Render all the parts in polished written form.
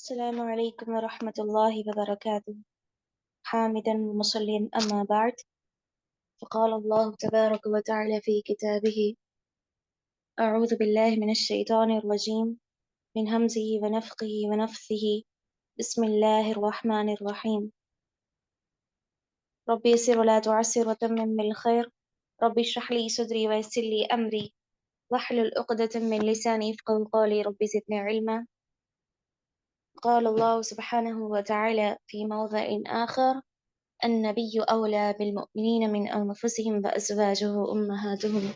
السلام عليكم ورحمة الله وبركاته. حامدا ومصليا أما بعد، فقال الله تبارك وتعالى في كتابه: أعوذ بالله من الشيطان الرجيم من همزه ونفخه ونفثه. بسم الله الرحمن الرحيم. ربي يسر ولا تعسر وتمم بالخير. ربي اشرح لي صدري ويسر لي أمري واحلل عقدة من لساني يفقهوا قولي. ربي زدني علما. قال الله سبحانه وتعالى في موضع آخر: النبي أولى بالمؤمنين من أنفسهم وأزواجه أمهاتهم.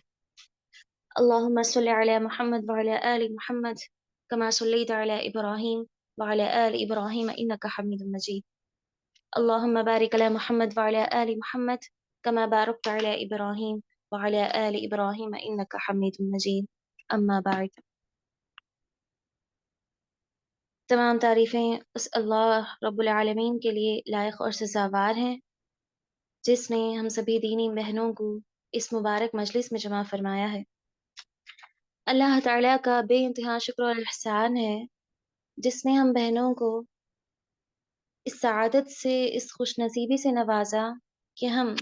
اللهم صل على محمد وعلى آل محمد كما صليت على إبراهيم وعلى آل إبراهيم إنك حميد مجيد. اللهم بارك على محمد وعلى آل محمد كما باركت على إبراهيم وعلى آل إبراهيم إنك حميد مجيد. أما بعد، تمام تعریفیں اس اللہ رب العالمین کے لیے لائق اور سزاوار ہیں جس نے ہم سبھی دینی بہنوں کو اس مبارک مجلس میں جمع فرمایا ہے۔ اللہ تعالیٰ کا بے انتہا شکر اور احسان ہے جس نے ہم بہنوں کو اس سعادت سے، اس خوش نصیبی سے نوازا کہ ہم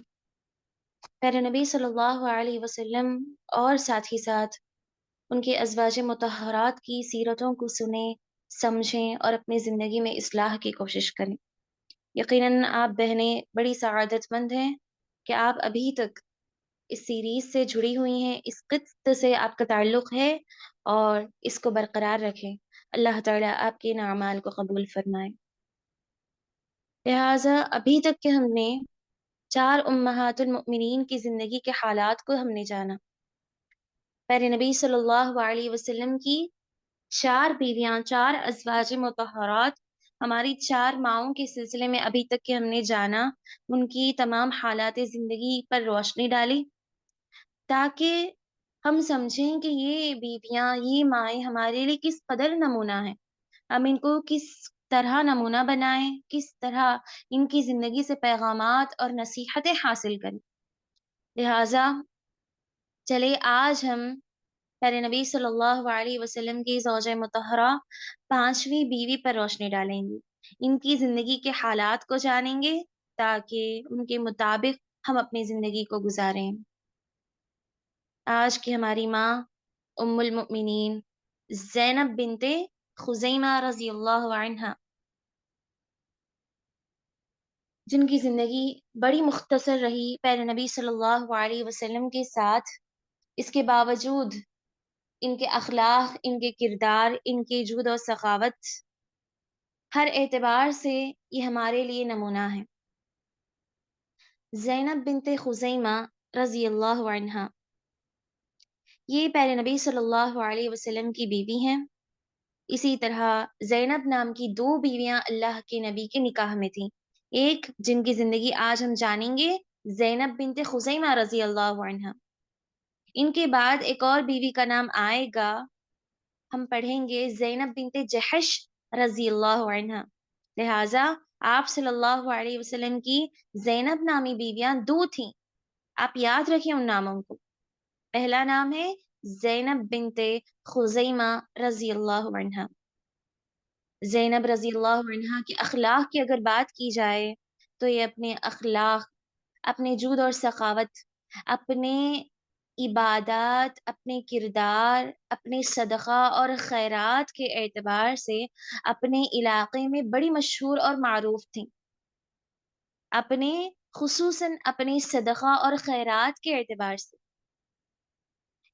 پیارے نبی صلی اللہ علیہ وسلم اور ساتھ ہی ساتھ ان کے ازواج مطہرات کی سیرتوں کو سنیں، سمجھیں اور اپنی زندگی میں اصلاح کی کوشش کریں۔ یقیناً آپ بہنیں بڑی سعادت مند ہیں کہ آپ ابھی تک اس سیریز سے جڑی ہوئی ہیں، اس قسط سے آپ کا تعلق ہے اور اس کو برقرار رکھیں۔ اللہ تعالیٰ آپ کے ان اعمال کو قبول فرمائے۔ لہٰذا ابھی تک کہ ہم نے 4 امہات المؤمنین کی زندگی کے حالات کو ہم نے جانا۔ پیارے نبی صلی اللہ علیہ وسلم کی 4 بیویاں، 4 ازواج مطہرات، ہماری 4 ماؤں کے سلسلے میں ابھی تک کہ ہم نے جانا، ان کی تمام حالات زندگی پر روشنی ڈالی تاکہ ہم سمجھیں کہ یہ بیویاں، یہ مائیں ہمارے لیے کس قدر نمونہ ہیں، ہم ان کو کس طرح نمونہ بنائیں، کس طرح ان کی زندگی سے پیغامات اور نصیحتیں حاصل کریں۔ لہٰذا چلے آج ہم پیارے نبی صلی اللہ علیہ وسلم کی زوجہ مطہرہ 5ویں بیوی پر روشنی ڈالیں گے، ان کی زندگی کے حالات کو جانیں گے تاکہ ان کے مطابق ہم اپنی زندگی کو گزاریں۔ آج کی ہماری ماں ام المؤمنین زینب بنت خزیمہ رضی اللہ عنہا، جن کی زندگی بڑی مختصر رہی پیارے نبی صلی اللہ علیہ وسلم کے ساتھ، اس کے باوجود ان کے اخلاق، ان کے کردار، ان کے جود و سخاوت ہر اعتبار سے یہ ہمارے لیے نمونہ ہے۔ زینب بنت خزیمہ رضی اللہ عنہا یہ پیارے نبی صلی اللہ علیہ وسلم کی بیوی ہیں۔ اسی طرح زینب نام کی 2 بیویاں اللہ کے نبی کے نکاح میں تھیں، ایک جن کی زندگی آج ہم جانیں گے، زینب بنت خزیمہ رضی اللہ عنہا۔ ان کے بعد ایک اور بیوی کا نام آئے گا، ہم پڑھیں گے زینب بنت جحش رضی اللہ عنہا۔ لہٰذا آپ صلی اللہ علیہ وسلم کی زینب نامی بیویاں 2 تھیں، آپ یاد رکھیں ان ناموں کو۔ پہلا نام ہے زینب بنت خزیمہ رضی اللہ عنہا۔ زینب رضی اللہ عنہا کے اخلاق کی اگر بات کی جائے تو یہ اپنے اخلاق، اپنے جود اور سخاوت، اپنے عبادات، اپنے کردار، اپنے صدقہ اور خیرات کے اعتبار سے اپنے علاقے میں بڑی مشہور اور معروف تھیں۔ اپنے خصوصاً اپنے صدقہ اور خیرات کے اعتبار سے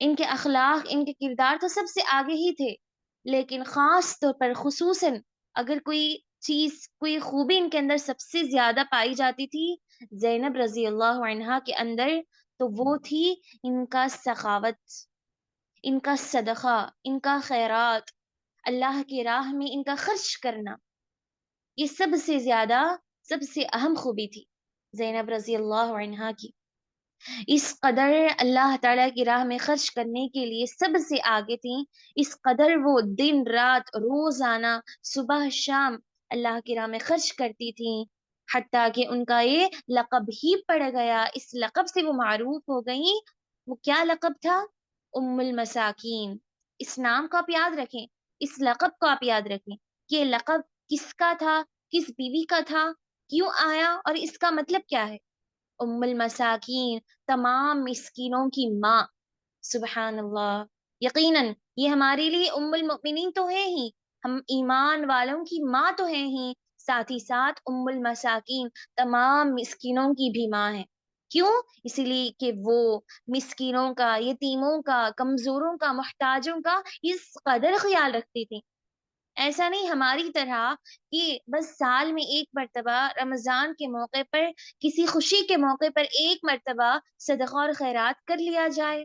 ان کے اخلاق، ان کے کردار تو سب سے آگے ہی تھے، لیکن خاص طور پر خصوصاً اگر کوئی چیز، کوئی خوبی ان کے اندر سب سے زیادہ پائی جاتی تھی زینب رضی اللہ عنہا کے اندر، تو وہ تھی ان کا سخاوت، ان کا صدقہ، ان کا خیرات، اللہ کی راہ میں ان کا خرچ کرنا۔ یہ سب سے زیادہ، سب سے اہم خوبی تھی زینب رضی اللہ عنہا کی۔ اس قدر اللہ تعالیٰ کی راہ میں خرچ کرنے کے لیے سب سے آگے تھیں، اس قدر وہ دن رات روزانہ صبح شام اللہ کی راہ میں خرچ کرتی تھیں، حتیٰ کہ ان کا یہ لقب ہی پڑ گیا، اس لقب سے وہ معروف ہو گئیں۔ وہ کیا لقب تھا؟ ام المساکین۔ اس نام کو آپ یاد رکھیں، اس لقب کو آپ یاد رکھیں کہ یہ لقب کس کا تھا، کس بیوی کا تھا، کیوں آیا اور اس کا مطلب کیا ہے؟ ام المساکین، تمام مسکینوں کی ماں۔ سبحان اللہ، یقیناً یہ ہمارے لیے ام المؤمنین تو ہے ہی، ہم ایمان والوں کی ماں تو ہے ہی، ساتھ ہی ساتھ ام المساکین، تمام مسکینوں کی بھی ماں ہے۔ کیوں؟ اسی لیے کہ وہ مسکینوں کا، یتیموں کا، کمزوروں کا، محتاجوں کا اس قدر خیال رکھتی تھی۔ ایسا نہیں ہماری طرح کہ بس سال میں ایک مرتبہ رمضان کے موقع پر، کسی خوشی کے موقع پر ایک مرتبہ صدقہ اور خیرات کر لیا جائے،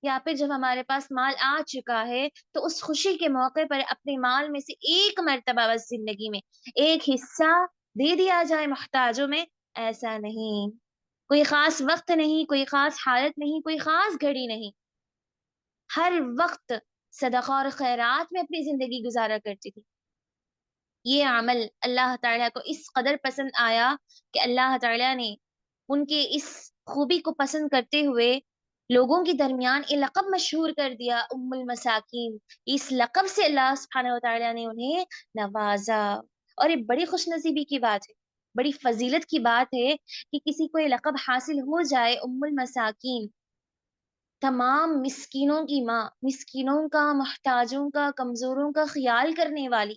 یا پھر جب ہمارے پاس مال آ چکا ہے تو اس خوشی کے موقع پر اپنے مال میں سے ایک مرتبہ بس زندگی میں ایک حصہ دے دیا جائے محتاجوں میں۔ ایسا نہیں، کوئی خاص وقت نہیں، کوئی خاص حالت نہیں، کوئی خاص گھڑی نہیں، ہر وقت صدقہ اور خیرات میں اپنی زندگی گزارا کرتی تھی۔ یہ عمل اللہ تعالیٰ کو اس قدر پسند آیا کہ اللہ تعالیٰ نے ان کے اس خوبی کو پسند کرتے ہوئے لوگوں کے درمیان یہ لقب مشہور کر دیا، ام المساکین۔ اس لقب سے اللہ سبحانہ و تعالیٰ نے انہیں نوازا، اور یہ بڑی خوش نصیبی کی بات ہے، بڑی فضیلت کی بات ہے کہ کسی کو یہ لقب حاصل ہو جائے، ام المساکین، تمام مسکینوں کی ماں، مسکینوں کا، محتاجوں کا، کمزوروں کا خیال کرنے والی،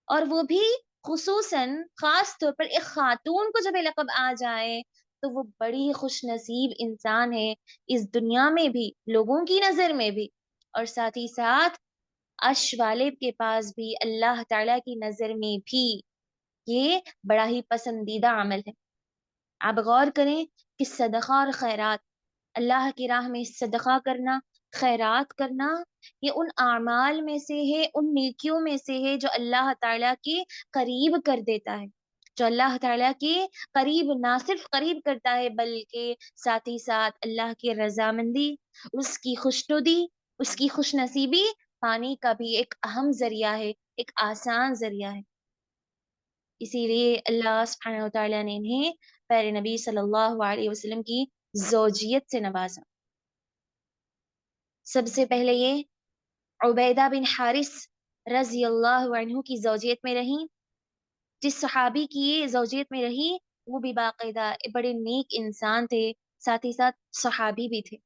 اور وہ بھی خصوصاً خاص طور پر ایک خاتون کو جب یہ لقب آ جائے تو وہ بڑی خوش نصیب انسان ہے، اس دنیا میں بھی، لوگوں کی نظر میں بھی، اور ساتھ ہی ساتھ عرش والے کے پاس بھی، اللہ تعالیٰ کی نظر میں بھی یہ بڑا ہی پسندیدہ عمل ہے۔ آپ غور کریں کہ صدقہ اور خیرات، اللہ کی راہ میں صدقہ کرنا، خیرات کرنا، یہ ان اعمال میں سے ہے، ان نیکیوں میں سے ہے جو اللہ تعالیٰ کے قریب کر دیتا ہے، جو اللہ تعالیٰ کے قریب نہ صرف قریب کرتا ہے بلکہ ساتھ ہی ساتھ اللہ کی رضامندی، اس کی خوشنودی، اس کی خوش نصیبی پانے کا بھی ایک اہم ذریعہ ہے، ایک آسان ذریعہ ہے۔ اسی لیے اللہ سبحانہ و تعالیٰ نے انہیں پیارے نبی صلی اللہ علیہ وسلم کی زوجیت سے نوازا۔ سب سے پہلے یہ عبیدہ بن حارث رضی اللہ عنہ کی زوجیت میں رہیں، جس صحابی کی یہ زوجیت میں رہی وہ بھی باقاعدہ بڑے نیک انسان تھے، ساتھ ہی ساتھ صحابی بھی تھے۔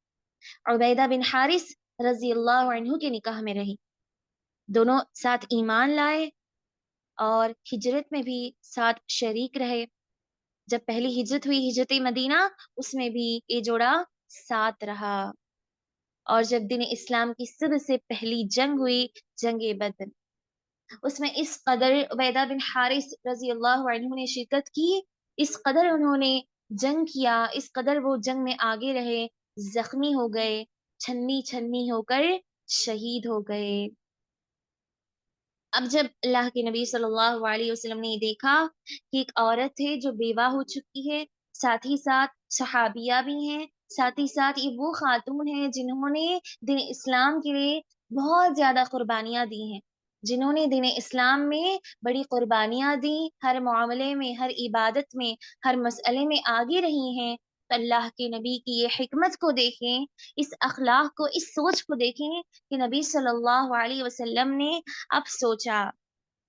عبیدہ بن حارث رضی اللہ عنہ کے نکاح میں رہی، دونوں ساتھ ایمان لائے اور ہجرت میں بھی ساتھ شریک رہے۔ جب پہلی ہجرت ہوئی، ہجرت مدینہ، اس میں بھی یہ جوڑا ساتھ رہا، اور جب دین اسلام کی سب سے پہلی جنگ ہوئی، جنگ بدر، اس میں اس قدر عبیدہ بن حارث رضی اللہ عنہ نے شرکت کی، اس قدر انہوں نے جنگ کیا، اس قدر وہ جنگ میں آگے رہے، زخمی ہو گئے، چھنی چھنی ہو کر شہید ہو گئے۔ اب جب اللہ کے نبی صلی اللہ علیہ وسلم نے دیکھا کہ ایک عورت ہے جو بیوہ ہو چکی ہے، ساتھ ہی ساتھ صحابیہ بھی ہیں، ساتھ ہی ساتھ یہ وہ خاتون ہیں جنہوں نے دین اسلام کے لیے بہت زیادہ قربانیاں دی ہیں، جنہوں نے دین اسلام میں بڑی قربانیاں دی، ہر معاملے میں، ہر عبادت میں، ہر مسئلے میں آگے رہی ہیں، تو اللہ کے نبی کی یہ حکمت کو دیکھیں، اس اخلاق کو، اس سوچ کو دیکھیں کہ نبی صلی اللہ علیہ وسلم نے اب سوچا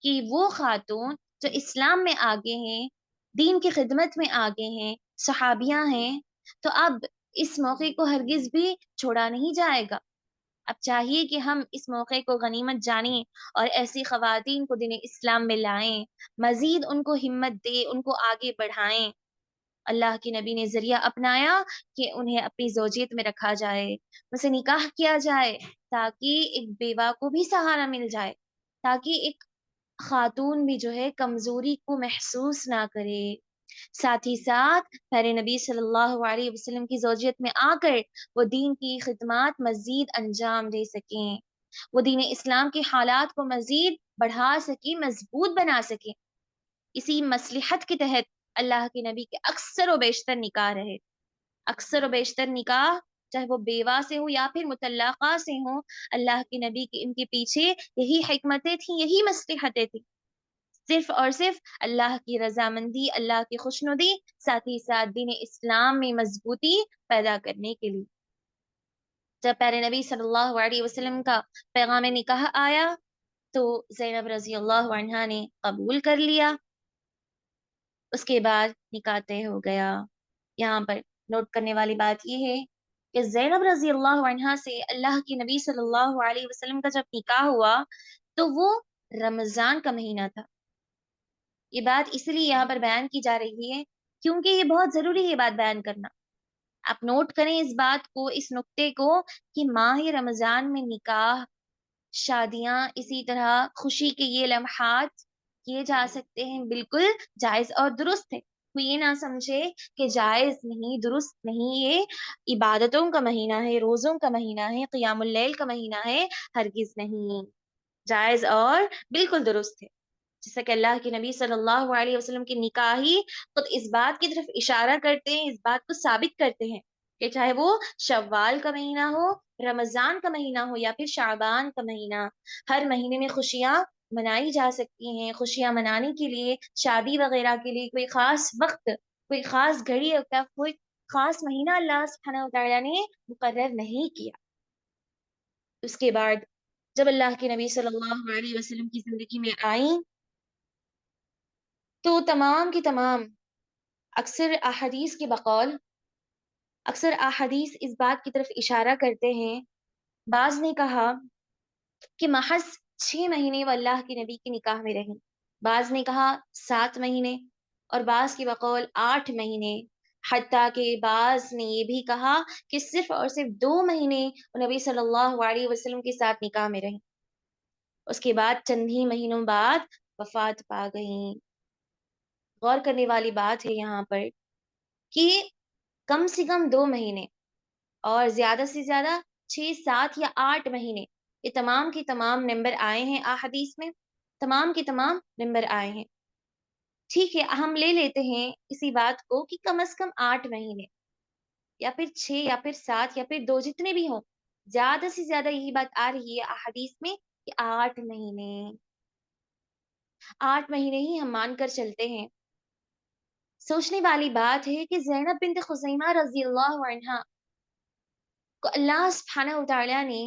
کہ وہ خاتون جو اسلام میں آگے ہیں، دین کی خدمت میں آگے ہیں، صحابیاں ہیں، تو اب اس موقع کو ہرگز بھی چھوڑا نہیں جائے گا۔ اب چاہیے کہ ہم اس موقع کو غنیمت جانیں اور ایسی خواتین کو دین اسلام میں لائیں، مزید ان کو ہمت دیں، ان کو آگے بڑھائیں۔ اللہ کے نبی نے ذریعہ اپنایا کہ انہیں اپنی زوجیت میں رکھا جائے، ان سے نکاح کیا جائے، تاکہ ایک بیوہ کو بھی سہارا مل جائے، تاکہ ایک خاتون بھی جو ہے کمزوری کو محسوس نہ کرے۔ ساتھ ہی ساتھ پیارے نبی صلی اللہ علیہ وسلم کی زوجیت میں آ کر وہ دین کی خدمات مزید انجام دے سکیں، وہ دین اسلام کے حالات کو مزید بڑھا سکیں، مضبوط بنا سکیں۔ اسی مصلحت کے تحت اللہ کے نبی کے اکثر و بیشتر نکاح رہے، اکثر و بیشتر نکاح، چاہے وہ بیوہ سے ہو یا پھر مطلقہ سے ہوں، اللہ کے نبی کی ان کے پیچھے یہی حکمتیں تھیں، یہی مصلحتیں تھیں، صرف اور صرف اللہ کی رضامندی، اللہ کی خوشنودی، ساتھ ہی ساتھ دین اسلام میں مضبوطی پیدا کرنے کے لیے۔ جب پیارے نبی صلی اللہ علیہ وسلم کا پیغام نکاح آیا تو زینب رضی اللہ عنہا نے قبول کر لیا. اس کے بعد نکاح طے ہو گیا. یہاں پر نوٹ کرنے والی بات یہ ہے کہ زینب رضی اللہ عنہا سے اللہ کی نبی صلی اللہ علیہ وسلم کا جب نکاح ہوا تو وہ رمضان کا مہینہ تھا. یہ بات اس لیے یہاں پر بیان کی جا رہی ہے کیونکہ یہ بہت ضروری ہے بات بیان کرنا. آپ نوٹ کریں اس بات کو، اس نقطے کو، کہ ماہ رمضان میں نکاح، شادیاں، اسی طرح خوشی کے یہ لمحات کیے جا سکتے ہیں، بالکل جائز اور درست ہے. کوئی یہ نہ سمجھے کہ جائز نہیں، درست نہیں. یہ عبادتوں کا مہینہ ہے، روزوں کا مہینہ ہے، قیام اللیل کا مہینہ ہے. ہرگز نہیں، جائز اور بالکل درست ہے. جیسا کہ اللہ کے نبی صلی اللہ علیہ وسلم کے نکاح ہی خود اس بات کی طرف اشارہ کرتے ہیں، اس بات کو ثابت کرتے ہیں کہ چاہے وہ شوال کا مہینہ ہو، رمضان کا مہینہ ہو یا پھر شعبان کا مہینہ، ہر مہینے میں خوشیاں منائی جا سکتی ہیں. خوشیاں منانے کے لیے، شادی وغیرہ کے لیے کوئی خاص وقت، کوئی خاص گھڑی ہوتا، کوئی خاص مہینہ اللہ سبحانہ وتعالی نے مقرر نہیں کیا. اس کے بعد جب اللہ کے نبی صلی اللہ علیہ وسلم کی زندگی میں آئیں تو تمام کی تمام اکثر احادیث کے بقول، اکثر احادیث اس بات کی طرف اشارہ کرتے ہیں. بعض نے کہا کہ محض 6 مہینے وہ اللہ کے نبی کے نکاح میں رہیں، بعض نے کہا 7 مہینے، اور بعض کی بقول 8 مہینے. حتیٰ کہ بعض نے یہ بھی کہا کہ صرف اور صرف 2 مہینے وہ نبی صلی اللہ علیہ وسلم کے ساتھ نکاح میں رہیں. اس کے بعد چند ہی مہینوں بعد وفات پا گئیں. غور کرنے والی بات ہے یہاں پر کہ کم سے کم 2 مہینے اور زیادہ سے زیادہ 6، 7 یا 8 مہینے، یہ تمام کے تمام نمبر آئے ہیں احادیث میں، تمام کے تمام نمبر آئے ہیں. ٹھیک ہے، ہم لے لیتے ہیں اسی بات کو کہ کم از کم 8 مہینے یا پھر 6 یا پھر 7 یا پھر 2، جتنے بھی ہوں، زیادہ سے زیادہ یہی بات آ رہی ہے احادیث میں کہ 8 مہینے. 8 مہینے ہی ہم مان کر چلتے ہیں. سوچنے والی بات ہے کہ زینب بنت خزیمہ رضی اللہ عنہا کو اللہ سبحانہ وتعالی نے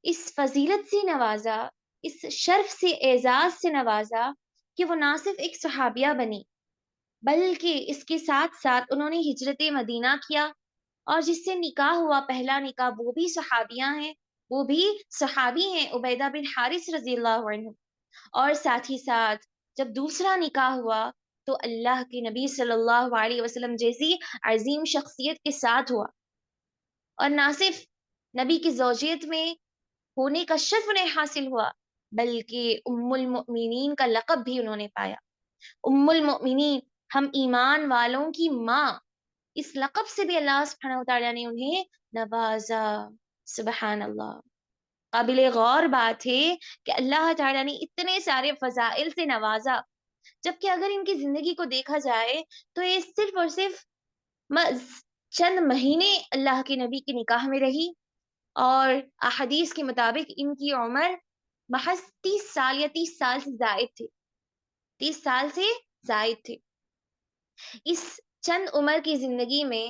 اس فضیلت سے نوازا، اس شرف سے، اعزاز سے نوازا کہ وہ نہ صرف ایک صحابیہ بنی بلکہ اس کے ساتھ ساتھ انہوں نے ہجرت مدینہ کیا، اور جس سے نکاح ہوا، پہلا نکاح، وہ بھی صحابیہ ہیں، وہ بھی صحابی ہیں، عبیدہ بن حارث رضی اللہ عنہ. اور ساتھ ہی ساتھ جب دوسرا نکاح ہوا تو اللہ کے نبی صلی اللہ علیہ وسلم جیسی عظیم شخصیت کے ساتھ ہوا. اور نہ صرف نبی کی زوجیت میں ہونے کا شرف انہیں حاصل ہوا بلکہ ام المؤمنین کا لقب بھی انہوں نے پایا. ام المؤمنین، ہم ایمان والوں کی ماں، اس لقب سے بھی اللہ سبحانہ وتعالی نے انہیں نوازا. سبحان اللہ. قابل غور بات ہے کہ اللہ تعالیٰ نے اتنے سارے فضائل سے نوازا، جبکہ اگر ان کی زندگی کو دیکھا جائے تو یہ صرف اور صرف چند مہینے اللہ کے نبی کے نکاح میں رہی، اور احادیث کے مطابق ان کی عمر محض 30 سال یا 30 سال سے زائد تھے. 30 سال سے زائد تھے. اس چند عمر کی زندگی میں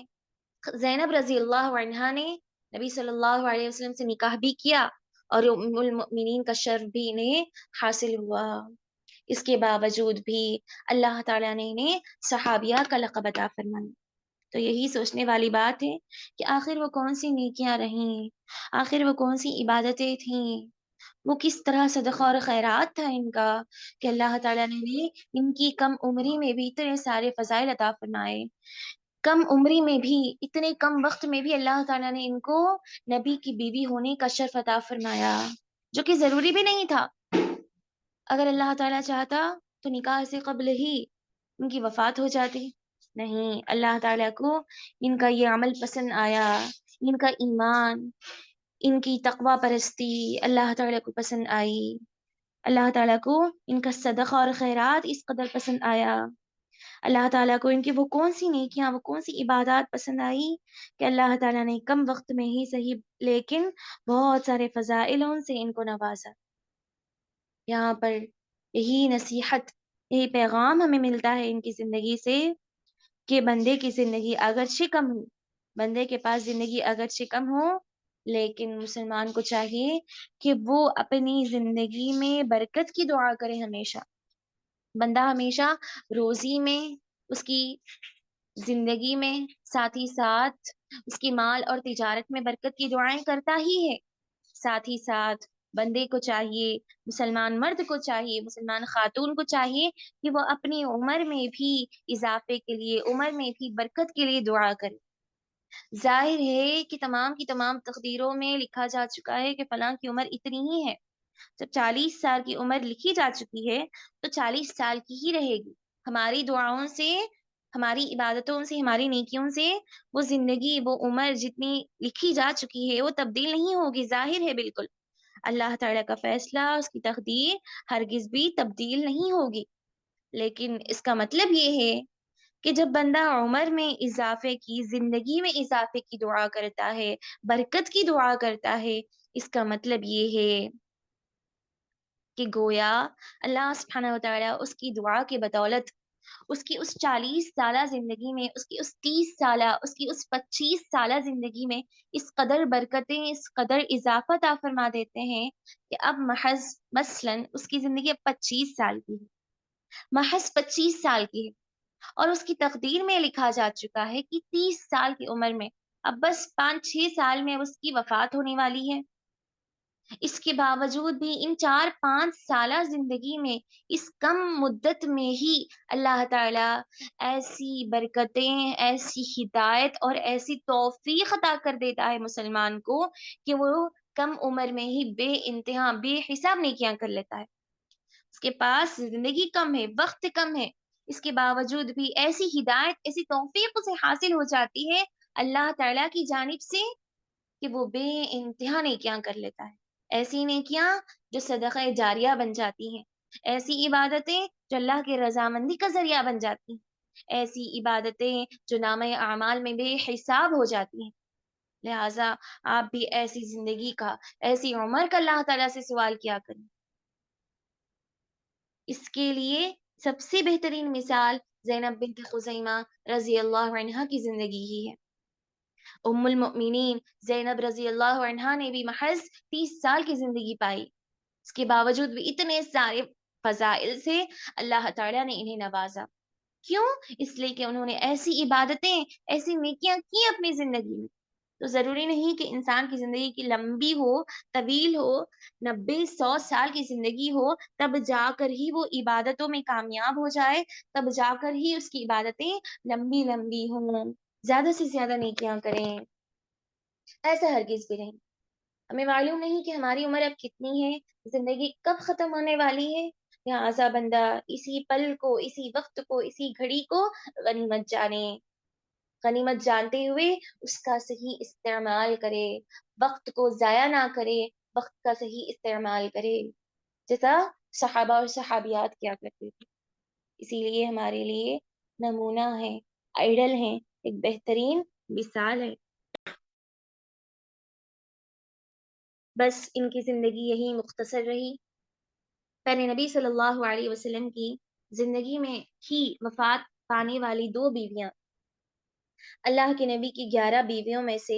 زینب رضی اللہ عنہا نے نبی صلی اللہ علیہ وسلم سے نکاح بھی کیا اور ام المؤمنین کا شرف بھی انہیں حاصل ہوا. اس کے باوجود بھی اللہ تعالیٰ نے انہیں صحابیہ کا لقب عطا فرمایا. تو یہی سوچنے والی بات ہے کہ آخر وہ کون سی نیکیاں رہیں، آخر وہ کون سی عبادتیں تھیں، وہ کس طرح صدقہ اور خیرات تھا ان کا کہ اللہ تعالیٰ نے ان کی کم عمری میں بھی اتنے سارے فضائل عطا فرمائے. کم عمری میں بھی، اتنے کم وقت میں بھی اللہ تعالیٰ نے ان کو نبی کی بیوی ہونے کا شرف عطا فرمایا، جو کہ ضروری بھی نہیں تھا. اگر اللہ تعالیٰ چاہتا تو نکاح سے قبل ہی ان کی وفات ہو جاتی. نہیں، اللہ تعالیٰ کو ان کا یہ عمل پسند آیا، ان کا ایمان، ان کی تقوی پرستی اللہ تعالیٰ کو پسند آئی. اللہ تعالیٰ کو ان کا صدقہ اور خیرات اس قدر پسند آیا. اللہ تعالیٰ کو ان کی وہ کون سی نیکیاں، وہ کون سی عبادات پسند آئی کہ اللہ تعالیٰ نے کم وقت میں ہی صحیح لیکن بہت سارے فضائلوں سے ان کو نوازا. یہاں پر یہی نصیحت، یہی پیغام ہمیں ملتا ہے ان کی زندگی سے کہ بندے کی زندگی اگرچہ کم ہو، بندے کے پاس زندگی اگرچہ کم ہو، لیکن مسلمان کو چاہیے کہ وہ اپنی زندگی میں برکت کی دعا کرے ہمیشہ. بندہ ہمیشہ روزی میں، اس کی زندگی میں، ساتھ ہی ساتھ اس کی مال اور تجارت میں برکت کی دعائیں کرتا ہی ہے. ساتھ ہی ساتھ بندے کو چاہیے، مسلمان مرد کو چاہیے، مسلمان خاتون کو چاہیے کہ وہ اپنی عمر میں بھی اضافے کے لیے، عمر میں بھی برکت کے لیے دعا کرے. ظاہر ہے کہ تمام کی تمام تقدیروں میں لکھا جا چکا ہے کہ فلاں کی عمر اتنی ہی ہے. جب 40 سال کی عمر لکھی جا چکی ہے تو 40 سال کی ہی رہے گی. ہماری دعاؤں سے، ہماری عبادتوں سے، ہماری نیکیوں سے وہ زندگی، وہ عمر جتنی لکھی جا چکی ہے وہ تبدیل نہیں ہوگی. ظاہر ہے بالکل اللہ تعالیٰ کا فیصلہ، اس کی تقدیر ہرگز بھی تبدیل نہیں ہوگی. لیکن اس کا مطلب یہ ہے کہ جب بندہ عمر میں اضافے کی، زندگی میں اضافے کی دعا کرتا ہے، برکت کی دعا کرتا ہے، اس کا مطلب یہ ہے کہ گویا اللہ سبحانہ و تعالیٰ اس کی دعا کی بدولت اس کی اس 40 سالہ زندگی میں، اس کی اس 30 سالہ، اس کی اس 25 سالہ زندگی میں اس قدر برکتیں، اس قدر اضافہ عطا فرما دیتے ہیں کہ اب محض مثلاً اس کی زندگی اب 25 سال کی ہے، محض 25 سال کی ہے، اور اس کی تقدیر میں لکھا جا چکا ہے کہ 30 سال کی عمر میں اب بس 5-6 سال میں اس کی وفات ہونے والی ہے. اس کے باوجود بھی ان 4-5 سالہ زندگی میں، اس کم مدت میں ہی اللہ تعالیٰ ایسی برکتیں، ایسی ہدایت اور ایسی توفیق عطا کر دیتا ہے مسلمان کو کہ وہ کم عمر میں ہی بے انتہا، بے حساب نیکیاں کر لیتا ہے. اس کے پاس زندگی کم ہے، وقت کم ہے، اس کے باوجود بھی ایسی ہدایت، ایسی توفیق اسے حاصل ہو جاتی ہے اللہ تعالیٰ کی جانب سے کہ وہ بے انتہا نیکیاں کر لیتا ہے. ایسی نیکیاں جو صدقہ جاریہ بن جاتی ہیں، ایسی عبادتیں جو اللہ کے رضامندی کا ذریعہ بن جاتی ہیں، ایسی عبادتیں جو نامہ اعمال میں بے حساب ہو جاتی ہیں. لہٰذا آپ بھی ایسی زندگی کا، ایسی عمر کا اللہ تعالیٰ سے سوال کیا کریں. اس کے لیے سب سے بہترین مثال زینب بنت خزیمہ رضی اللہ عنہا کی زندگی ہی ہے. ام المؤمنین زینب رضی اللہ عنہا نے بھی محض 30 سال کی زندگی پائی. اس کے باوجود بھی اتنے سارے فضائل سے اللہ تعالیٰ نے انہیں نوازا. کیوں؟ اس لیے کہ انہوں نے ایسی عبادتیں، ایسی نیکیاں کی اپنی زندگی میں. تو ضروری نہیں کہ انسان کی زندگی کی لمبی ہو، طویل ہو، 90-100 سال کی زندگی ہو تب جا کر ہی وہ عبادتوں میں کامیاب ہو جائے، تب جا کر ہی اس کی عبادتیں لمبی لمبی ہوں، زیادہ سے زیادہ نیکیاں کریں. ایسا ہرگز بھی نہیں. ہمیں معلوم نہیں کہ ہماری عمر اب کتنی ہے، زندگی کب ختم ہونے والی ہے. لہٰذا بندہ اسی پل کو، اسی وقت کو، اسی گھڑی کو غنیمت جانے، غنیمت جانتے ہوئے اس کا صحیح استعمال کرے، وقت کو ضائع نہ کرے، وقت کا صحیح استعمال کرے جیسا صحابہ اور صحابیات کیا کرتے تھے. اسی لیے ہمارے لیے نمونہ ہے، آئیڈل ہیں، ایک بہترین مثال ہے. بس ان کی زندگی یہی مختصر رہی. پہلے نبی صلی اللہ علیہ وسلم کی زندگی میں ہی وفات پانے والی 2 بیویاں، اللہ کے نبی کی 11 بیویوں میں سے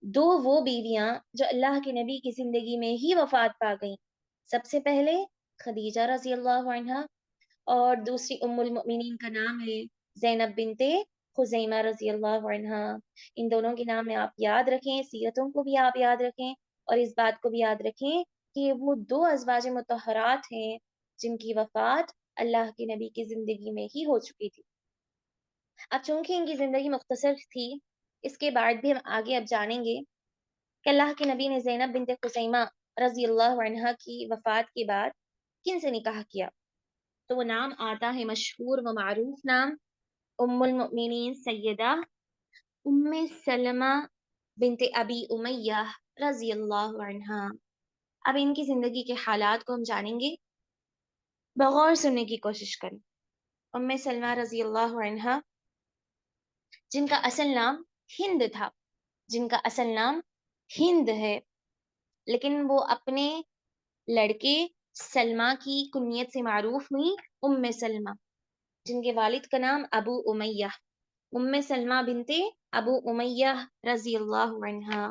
2 وہ بیویاں جو اللہ کے نبی کی زندگی میں ہی وفات پا گئیں. سب سے پہلے خدیجہ رضی اللہ عنہا، اور دوسری ام المؤمنین کا نام ہے زینب بنت خزیمہ رضی اللہ عنہا. ان دونوں کے نام میں آپ یاد رکھیں، سیرتوں کو بھی آپ یاد رکھیں، اور اس بات کو بھی یاد رکھیں کہ وہ 2 ازواج مطہرات ہیں جن کی وفات اللہ کے نبی کی زندگی میں ہی ہو چکی تھی. اب چونکہ ان کی زندگی مختصر تھی، اس کے بعد بھی ہم آگے اب جانیں گے کہ اللہ کے نبی نے زینب بنت خزیمہ رضی اللہ عنہا کی وفات کے بعد کن سے نکاح کیا. تو وہ نام آتا ہے، مشہور و معروف نام، ام المؤمنین سیدہ ام سلمہ بنت ابی امیہ رضی اللہ عنہا. اب ان کی زندگی کے حالات کو ہم جانیں گے، بغور سننے کی کوشش کریں. ام سلمہ رضی اللہ عنہا، جن کا اصل نام ہند تھا، جن کا اصل نام ہند ہے، لیکن وہ اپنے لڑکے سلمہ کی کنیت سے معروف ہوئی ام سلمہ، جن کے والد کا نام ابو امیہ، ام سلمہ بنت ابو امیہ رضی اللہ عنہا.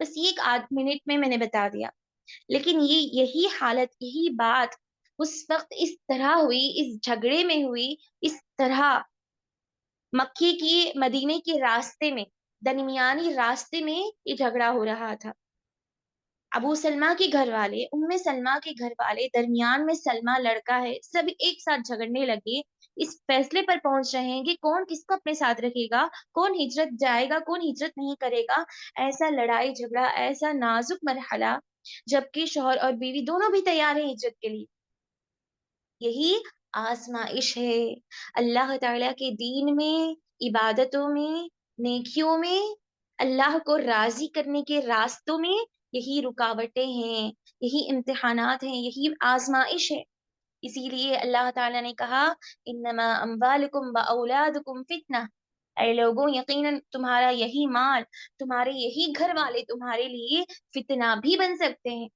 بس یہ 1 آدھ منٹ میں نے بتا دیا، لیکن یہی حالت، یہی بات اس وقت اس طرح ہوئی، اس جھگڑے میں ہوئی، اس طرح مکے کی مدینے کے راستے میں، درمیانی راستے میں یہ جھگڑا ہو رہا تھا۔ ابو سلمہ کے گھر والے، ام سلمہ کے گھر والے، درمیان میں سلمہ لڑکا ہے، سب ایک ساتھ جھگڑنے لگے، اس فیصلے پر پہنچ رہے ہیں کہ کون کس کو اپنے ساتھ رکھے گا، کون ہجرت جائے گا، کون ہجرت نہیں کرے گا۔ ایسا لڑائی جھگڑا، ایسا نازک مرحلہ، جبکہ شوہر اور بیوی دونوں بھی تیار ہیں ہجرت کے لیے۔ یہی آزمائش ہے اللہ تعالیٰ کے دین میں، عبادتوں میں، نیکیوں میں، اللہ کو راضی کرنے کے راستوں میں۔ یہی رکاوٹیں ہیں، یہی امتحانات ہیں، یہی آزمائش ہے۔ اسی لیے اللہ تعالیٰ نے کہا انما اموالکم واولادکم فتنہ، اے لوگوں یقیناً تمہارا یہی مال، تمہارے یہی گھر والے تمہارے لیے فتنہ بھی بن سکتے ہیں۔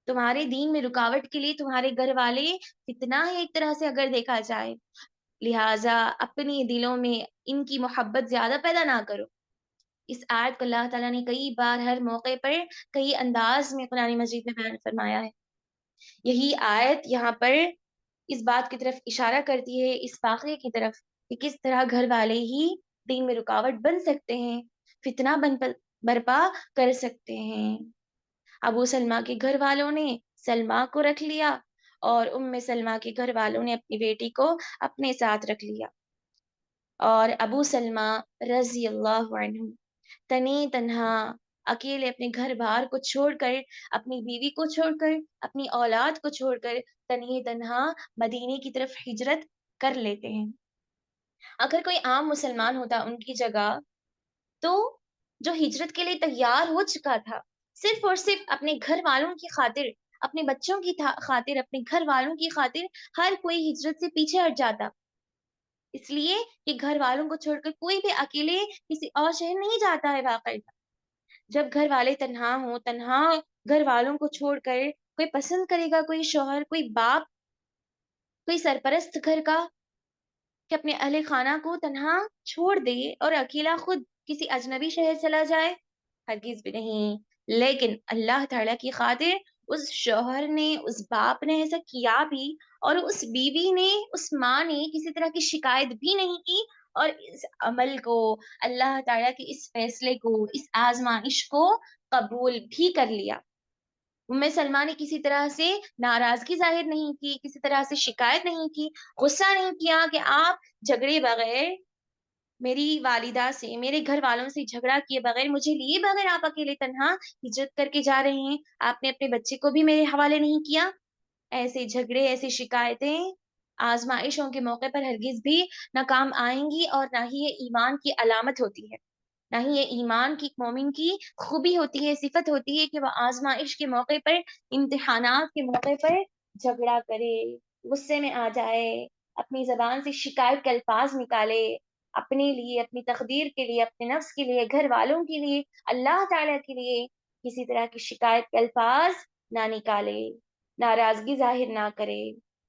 تمہارے دین میں رکاوٹ کے لیے تمہارے گھر والے فتنہ ہے ایک طرح سے اگر دیکھا جائے، لہٰذا اپنے دلوں میں ان کی محبت زیادہ پیدا نہ کرو۔ اس آیت کو اللہ تعالیٰ نے کئی بار ہر موقع پر کئی انداز میں قرآن مجید میں بیان فرمایا ہے۔ یہی آیت یہاں پر اس بات کی طرف اشارہ کرتی ہے، اس واقعے کی طرف، کہ کس طرح گھر والے ہی دین میں رکاوٹ بن سکتے ہیں، فتنہ برپا کر سکتے ہیں۔ ابو سلمہ کے گھر والوں نے سلمہ کو رکھ لیا، اور ام سلمہ کے گھر والوں نے اپنی بیٹی کو اپنے ساتھ رکھ لیا، اور ابو سلمہ رضی اللہ عنہ تنی تنہا اکیلے اپنے گھر بار کو چھوڑ کر، اپنی بیوی کو چھوڑ کر، اپنی اولاد کو چھوڑ کر تنی تنہا مدینے کی طرف ہجرت کر لیتے ہیں۔ اگر کوئی عام مسلمان ہوتا ان کی جگہ، تو جو ہجرت کے لیے تیار ہو چکا تھا، صرف اور صرف اپنے گھر والوں کی خاطر، اپنے بچوں کی خاطر، اپنے گھر والوں کی خاطر ہر کوئی ہجرت سے پیچھے ہٹ جاتا، اس لیے کہ گھر والوں کو چھوڑ کر کوئی بھی اکیلے کسی اور شہر نہیں جاتا ہے باقاعدہ۔ جب گھر والے تنہا ہوں، تنہا گھر والوں کو چھوڑ کر کوئی پسند کرے گا، کوئی شوہر، کوئی باپ، کوئی سرپرست گھر کا، کہ اپنے اہل خانہ کو تنہا چھوڑ دے اور اکیلا خود کسی اجنبی شہر چلا جائے؟ ہرگز بھی نہیں۔ لیکن اللہ تعالیٰ کی خاطر اس شوہر نے، اس باپ نے ایسا کیا بھی، اور اس بیوی نے، اس ماں نے کسی طرح کی شکایت بھی نہیں کی، اور اس عمل کو، اللہ تعالیٰ کے اس فیصلے کو، اس آزمائش کو قبول بھی کر لیا۔ ام سلمہ نے کسی طرح سے ناراضگی ظاہر نہیں کی، کسی طرح سے شکایت نہیں کی، غصہ نہیں کیا کہ آپ جھگڑے بغیر میری والدہ سے، میرے گھر والوں سے جھگڑا کیے بغیر، مجھے لیے بغیر آپ اکیلے تنہا ہجرت کر کے جا رہے ہیں، آپ نے اپنے بچے کو بھی میرے حوالے نہیں کیا۔ ایسے جھگڑے، ایسی شکایتیں آزمائشوں کے موقع پر ہرگز بھی نہ کام آئیں گی، اور نہ ہی یہ ایمان کی علامت ہوتی ہے، نہ ہی یہ ایمان کی، مومن کی خوبی ہوتی ہے، صفت ہوتی ہے کہ وہ آزمائش کے موقع پر، امتحانات کے موقع پر جھگڑا کرے، غصے میں آ جائے، اپنی زبان سے شکایت کے الفاظ نکالے، اپنے لیے، اپنی تقدیر کے لیے، اپنے نفس کے لیے، گھر والوں کے لیے، اللہ تعالیٰ کے لیے کسی طرح کی شکایت کے الفاظ نہ نکالے، ناراضگی ظاہر نہ کرے،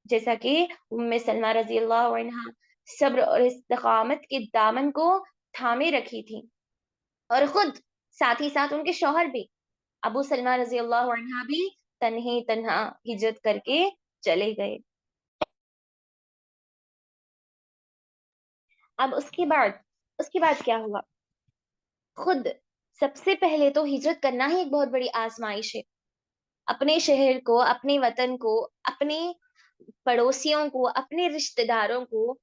جیسا کہ ام سلمہ رضی اللہ عنہا صبر اور استقامت کے دامن کو تھامے رکھی تھی، اور خود ساتھ ہی ساتھ ان کے شوہر بھی، ابو سلمہ رضی اللہ عنہ بھی تنہی تنہا ہجرت کر کے چلے گئے۔ اب اس کے بعد کیا ہوا؟ خود سب سے پہلے تو ہجرت کرنا ہی ایک بہت بڑی آزمائش ہے، اپنے شہر کو، اپنے وطن کو، اپنے پڑوسیوں کو، اپنے رشتہ داروں کو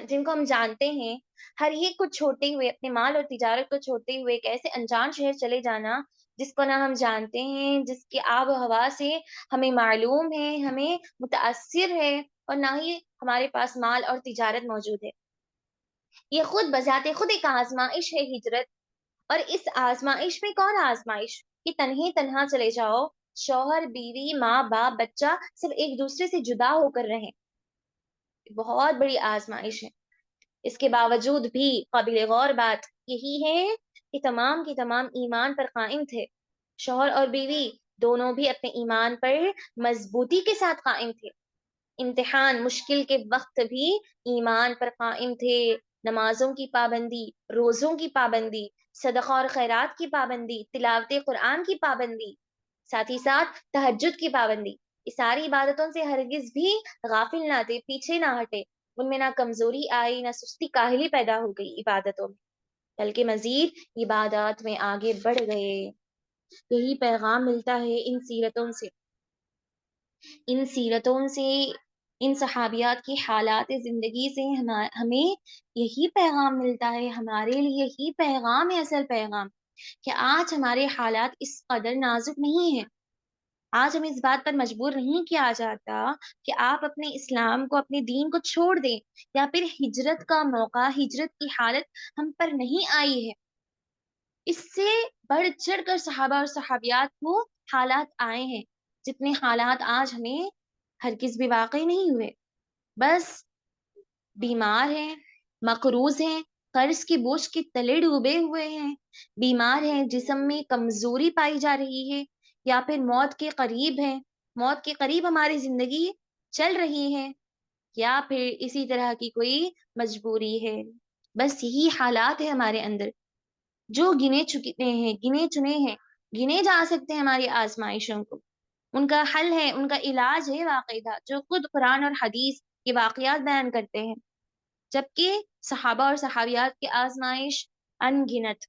جن کو ہم جانتے ہیں، ہر ایک کو چھوڑتے ہوئے، اپنے مال اور تجارت کو چھوڑتے ہوئے ایک ایسے انجان شہر چلے جانا جس کو نہ ہم جانتے ہیں، جس کی آب و ہوا سے ہمیں معلوم ہے، ہمیں متاثر ہے، اور نہ ہی ہمارے پاس مال اور تجارت موجود ہے۔ یہ خود بذات خود ایک آزمائش ہے ہجرت، اور اس آزمائش میں کون آزمائش کہ تنہی تنہا چلے جاؤ، شوہر، بیوی، ماں باپ، بچہ سب ایک دوسرے سے جدا ہو کر رہیں، بہت بڑی آزمائش ہے۔ اس کے باوجود بھی قابل غور بات یہی ہے کہ تمام کے تمام ایمان پر قائم تھے، شوہر اور بیوی دونوں بھی اپنے ایمان پر مضبوطی کے ساتھ قائم تھے، امتحان مشکل کے وقت بھی ایمان پر قائم تھے، نمازوں کی پابندی، روزوں کی پابندی، صدقہ اور خیرات کی پابندی، تلاوت قرآن کی پابندی، ساتھ ہی ساتھ تہجد کی پابندی، یہ ساری عبادتوں سے ہرگز بھی غافل نہ تھے، پیچھے نہ ہٹے، ان میں نہ کمزوری آئی، نہ سستی کاہلی پیدا ہو گئی عبادتوں میں، بلکہ مزید عبادات میں آگے بڑھ گئے۔ یہی پیغام ملتا ہے ان سیرتوں سے، ان صحابیات کی حالات زندگی سے ہمیں یہی پیغام ملتا ہے، ہمارے لیے یہی پیغام ہے، اصل پیغام کہ آج ہمارے حالات اس قدر نازک نہیں ہیں، آج ہمیں اس بات پر مجبور نہیں کیا جاتا کہ آپ اپنے اسلام کو، اپنے دین کو چھوڑ دیں، یا پھر ہجرت کا موقع، ہجرت کی حالت ہم پر نہیں آئی ہے۔ اس سے بڑھ چڑھ کر صحابہ اور صحابیات کو حالات آئے ہیں، جتنے حالات آج ہمیں ہرگز بھی واقع نہیں ہوئے۔ بس بیمار ہیں، مقروض ہیں، قرض کی بوجھ کے تلے ڈوبے ہوئے ہیں، بیمار ہیں، جسم میں کمزوری پائی جا رہی ہے، یا پھر موت کے قریب ہیں، موت کے قریب ہماری زندگی چل رہی ہے، یا پھر اسی طرح کی کوئی مجبوری ہے۔ بس یہی حالات ہیں ہمارے اندر، جو گنے چکے ہیں، گنے چنے ہیں، گنے جا سکتے ہیں ہماری آزمائشوں کو، ان کا حل ہے، ان کا علاج ہے باقاعدہ، جو خود قرآن اور حدیث کے واقعات بیان کرتے ہیں، جبکہ صحابہ اور صحابیات کی آزمائش ان گنت۔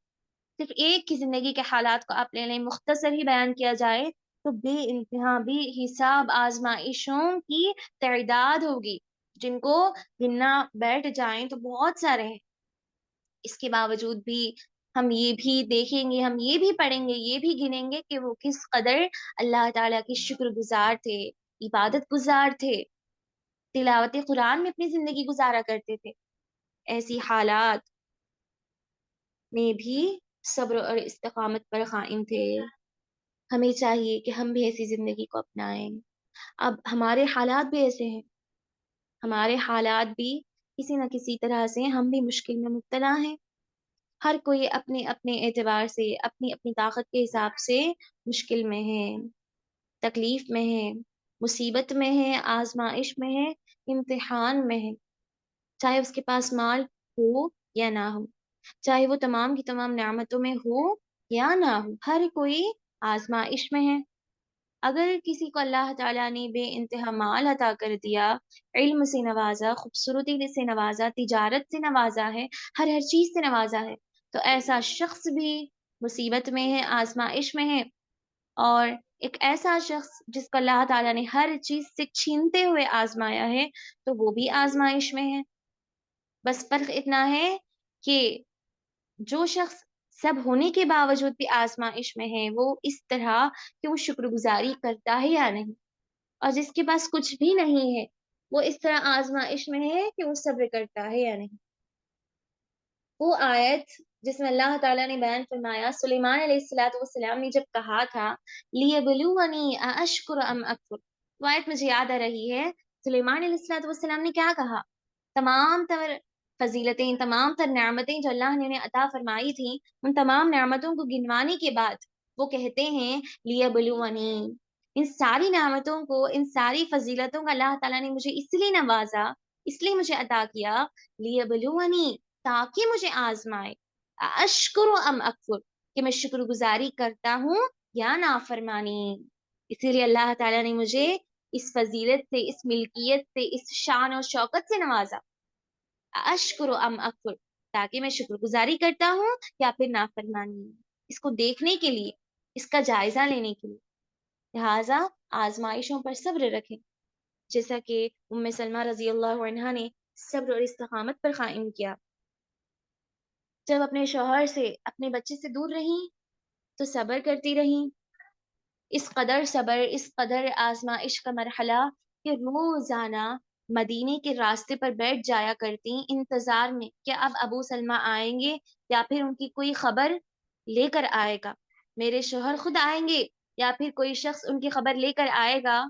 صرف ایک کی زندگی کے حالات کو آپ لے لیں، مختصر ہی بیان کیا جائے تو بے انتہا بے حساب آزمائشوں کی تعداد ہوگی، جن کو گننا بیٹھ جائیں تو بہت سارے ہیں۔ اس کے باوجود بھی ہم یہ بھی دیکھیں گے، ہم یہ بھی پڑھیں گے، یہ بھی گنیں گے کہ وہ کس قدر اللہ تعالیٰ کی شکر گزار تھے، عبادت گزار تھے، تلاوت قرآن میں اپنی زندگی گزارا کرتے تھے۔ ایسی حالات میں بھی صبر اور استقامت پر قائم تھے۔ ہمیں چاہیے کہ ہم بھی ایسی زندگی کو اپنائیں۔ اب ہمارے حالات بھی ایسے ہیں، ہمارے حالات بھی کسی نہ کسی طرح سے ہم بھی مشکل میں مبتلا ہیں، ہر کوئی اپنے اپنے اعتبار سے، اپنی اپنی طاقت کے حساب سے مشکل میں ہے، تکلیف میں ہے، مصیبت میں ہے، آزمائش میں ہے، امتحان میں ہے، چاہے اس کے پاس مال ہو یا نہ ہو، چاہے وہ تمام کی تمام نعمتوں میں ہو یا نہ ہو، ہر کوئی آزمائش میں ہے۔ اگر کسی کو اللہ تعالیٰ نے بے انتہا مال عطا کر دیا، علم سے نوازا، خوبصورتی سے نوازا، تجارت سے نوازا ہے، ہر چیز سے نوازا ہے، تو ایسا شخص بھی مصیبت میں ہے، آزمائش میں ہے، اور ایک ایسا شخص جس کو اللہ تعالیٰ نے ہر چیز سے چھینتے ہوئے آزمایا ہے، تو وہ بھی آزمائش میں ہے۔ بس فرق اتنا ہے کہ جو شخص سب ہونے کے باوجود بھی آزمائش میں ہے، وہ اس طرح کہ وہ شکر گزاری کرتا ہے یا نہیں، اور جس کے پاس کچھ بھی نہیں ہے، وہ اس طرح آزمائش میں ہے کہ وہ صبر کرتا ہے یا نہیں۔ وہ آیت جس میں اللہ تعالیٰ نے بیان فرمایا، سلیمان علیہ السلام نے جب کہا تھا لِيَبْلُوَنِي أَأَشْكُرُ أَمْ أَكْفُرُ، وہ آیت مجھے یاد آ رہی ہے، سلیمان علیہ السلام نے کیا کہا؟ تمام تر فضیلتیں، تمام تر نعمتیں جو اللہ نے انہیں عطا فرمائی تھیں، ان تمام نعمتوں کو گنوانے کے بعد وہ کہتے ہیں لِيَبْلُوَنِي، ان ساری نعمتوں کو، ان ساری فضیلتوں کا اللہ تعالیٰ نے مجھے اس لیے نوازا، اس لیے مجھے عطا کیا، لِيَبْلُوَنِي، تاکہ مجھے آزمائے، اشکر ام اکفر، کہ میں شکر گزاری کرتا ہوں یا نافرمانی۔ اسی لیے اللہ تعالیٰ نے مجھے اس فضیلت سے، اس ملکیت سے، اس شان اور شوکت سے نوازا، اشکر ام اکفر، تاکہ میں شکر گزاری کرتا ہوں یا پھر نافرمانی، اس کو دیکھنے کے لیے، اس کا جائزہ لینے کے لیے۔ لہٰذا آزمائشوں پر صبر رکھیں، جیسا کہ ام سلمہ رضی اللہ عنہا نے صبر اور استقامت پر قائم کیا۔ جب اپنے شوہر سے، اپنے بچے سے دور رہیں تو صبر کرتی رہیں، اس قدر صبر، اس قدر آزمائش کا مرحلہ کہ روزانہ مدینے کے راستے پر بیٹھ جایا کرتی انتظار میں کہ اب ابو سلمہ آئیں گے یا پھر ان کی کوئی خبر لے کر آئے گا، میرے شوہر خود آئیں گے یا پھر کوئی شخص ان کی خبر لے کر آئے گا،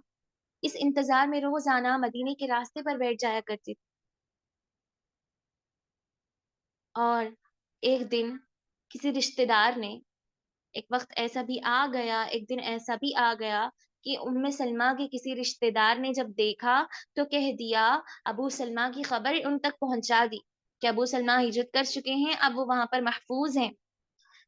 اس انتظار میں روزانہ مدینے کے راستے پر بیٹھ جایا کرتی تھی۔ اور ایک دن کسی رشتے دار نے، ایک وقت ایسا بھی آ گیا، ایک دن ایسا بھی آ گیا کہ ام سلمہ کے کسی رشتے دار نے جب دیکھا تو کہہ دیا، ابو سلمہ کی خبر ان تک پہنچا دی کہ ابو سلمہ ہجرت کر چکے ہیں، اب وہ وہاں پر محفوظ ہیں۔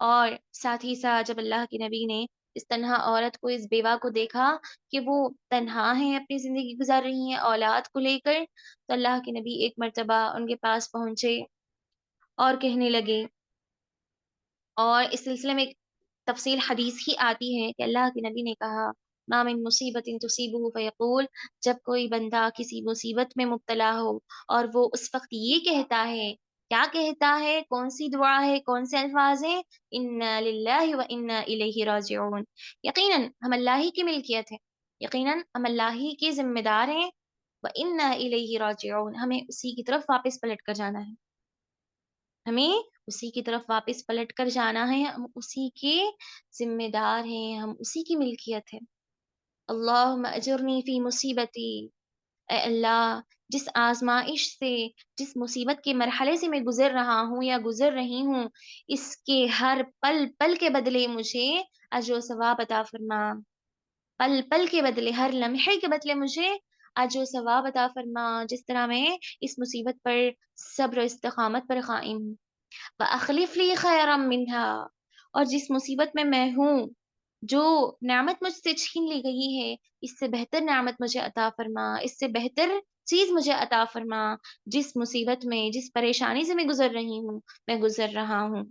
اور ساتھ ہی ساتھ جب اللہ کے نبی نے اس تنہا عورت کو، اس بیوہ کو دیکھا کہ وہ تنہا ہیں، اپنی زندگی گزار رہی ہیں اولاد کو لے کر، تو اللہ کے نبی ایک مرتبہ ان کے پاس پہنچے اور کہنے لگے، اور اس سلسلے میں ایک تفصیل حدیث ہی آتی ہے کہ اللہ کے نبی نے کہا، ما من مصیبت تصیبہ فیقول، جب کوئی بندہ کسی مصیبت میں مبتلا ہو اور وہ اس وقت یہ کہتا ہے، کیا کہتا ہے، کون سی دعا ہے، کون سے الفاظ ہیں، انا للہ و انا الیہ راجعون، یقیناً ہم اللہ ہی کی ملکیت ہے، یقیناً ہم اللہ ہی کے ذمہ دار ہیں، و انا الیہ راجعون، ہمیں اسی کی طرف واپس پلٹ کر جانا ہے، ہمیں اسی کی طرف واپس پلٹ کر جانا ہے، ہم اسی کے ذمہ دار ہیں، ہم اسی کی ملکیت ہے۔ اللہم اجرنی فی مصیبتی، اے اللہ، جس آزمائش سے، جس مصیبت کے مرحلے سے میں گزر رہا ہوں یا گزر رہی ہوں، اس کے ہر پل پل کے بدلے مجھے اجر و ثواب عطا فرما، پل پل کے بدلے، ہر لمحے کے بدلے مجھے اجر و ثواب عطا فرما، جس طرح میں اس مصیبت پر صبر و استقامت پر قائم ہوں۔ وَأَخْلِفْ لِي خَيْرًا مِّنْهَا، اور جس مصیبت میں ہوں، جو نعمت مجھ سے چھین لی گئی ہے، اس سے بہتر نعمت مجھے عطا فرما، اس سے بہتر چیز مجھے عطا فرما، جس مصیبت میں، جس پریشانی سے میں گزر رہی ہوں، میں گزر رہا ہوں۔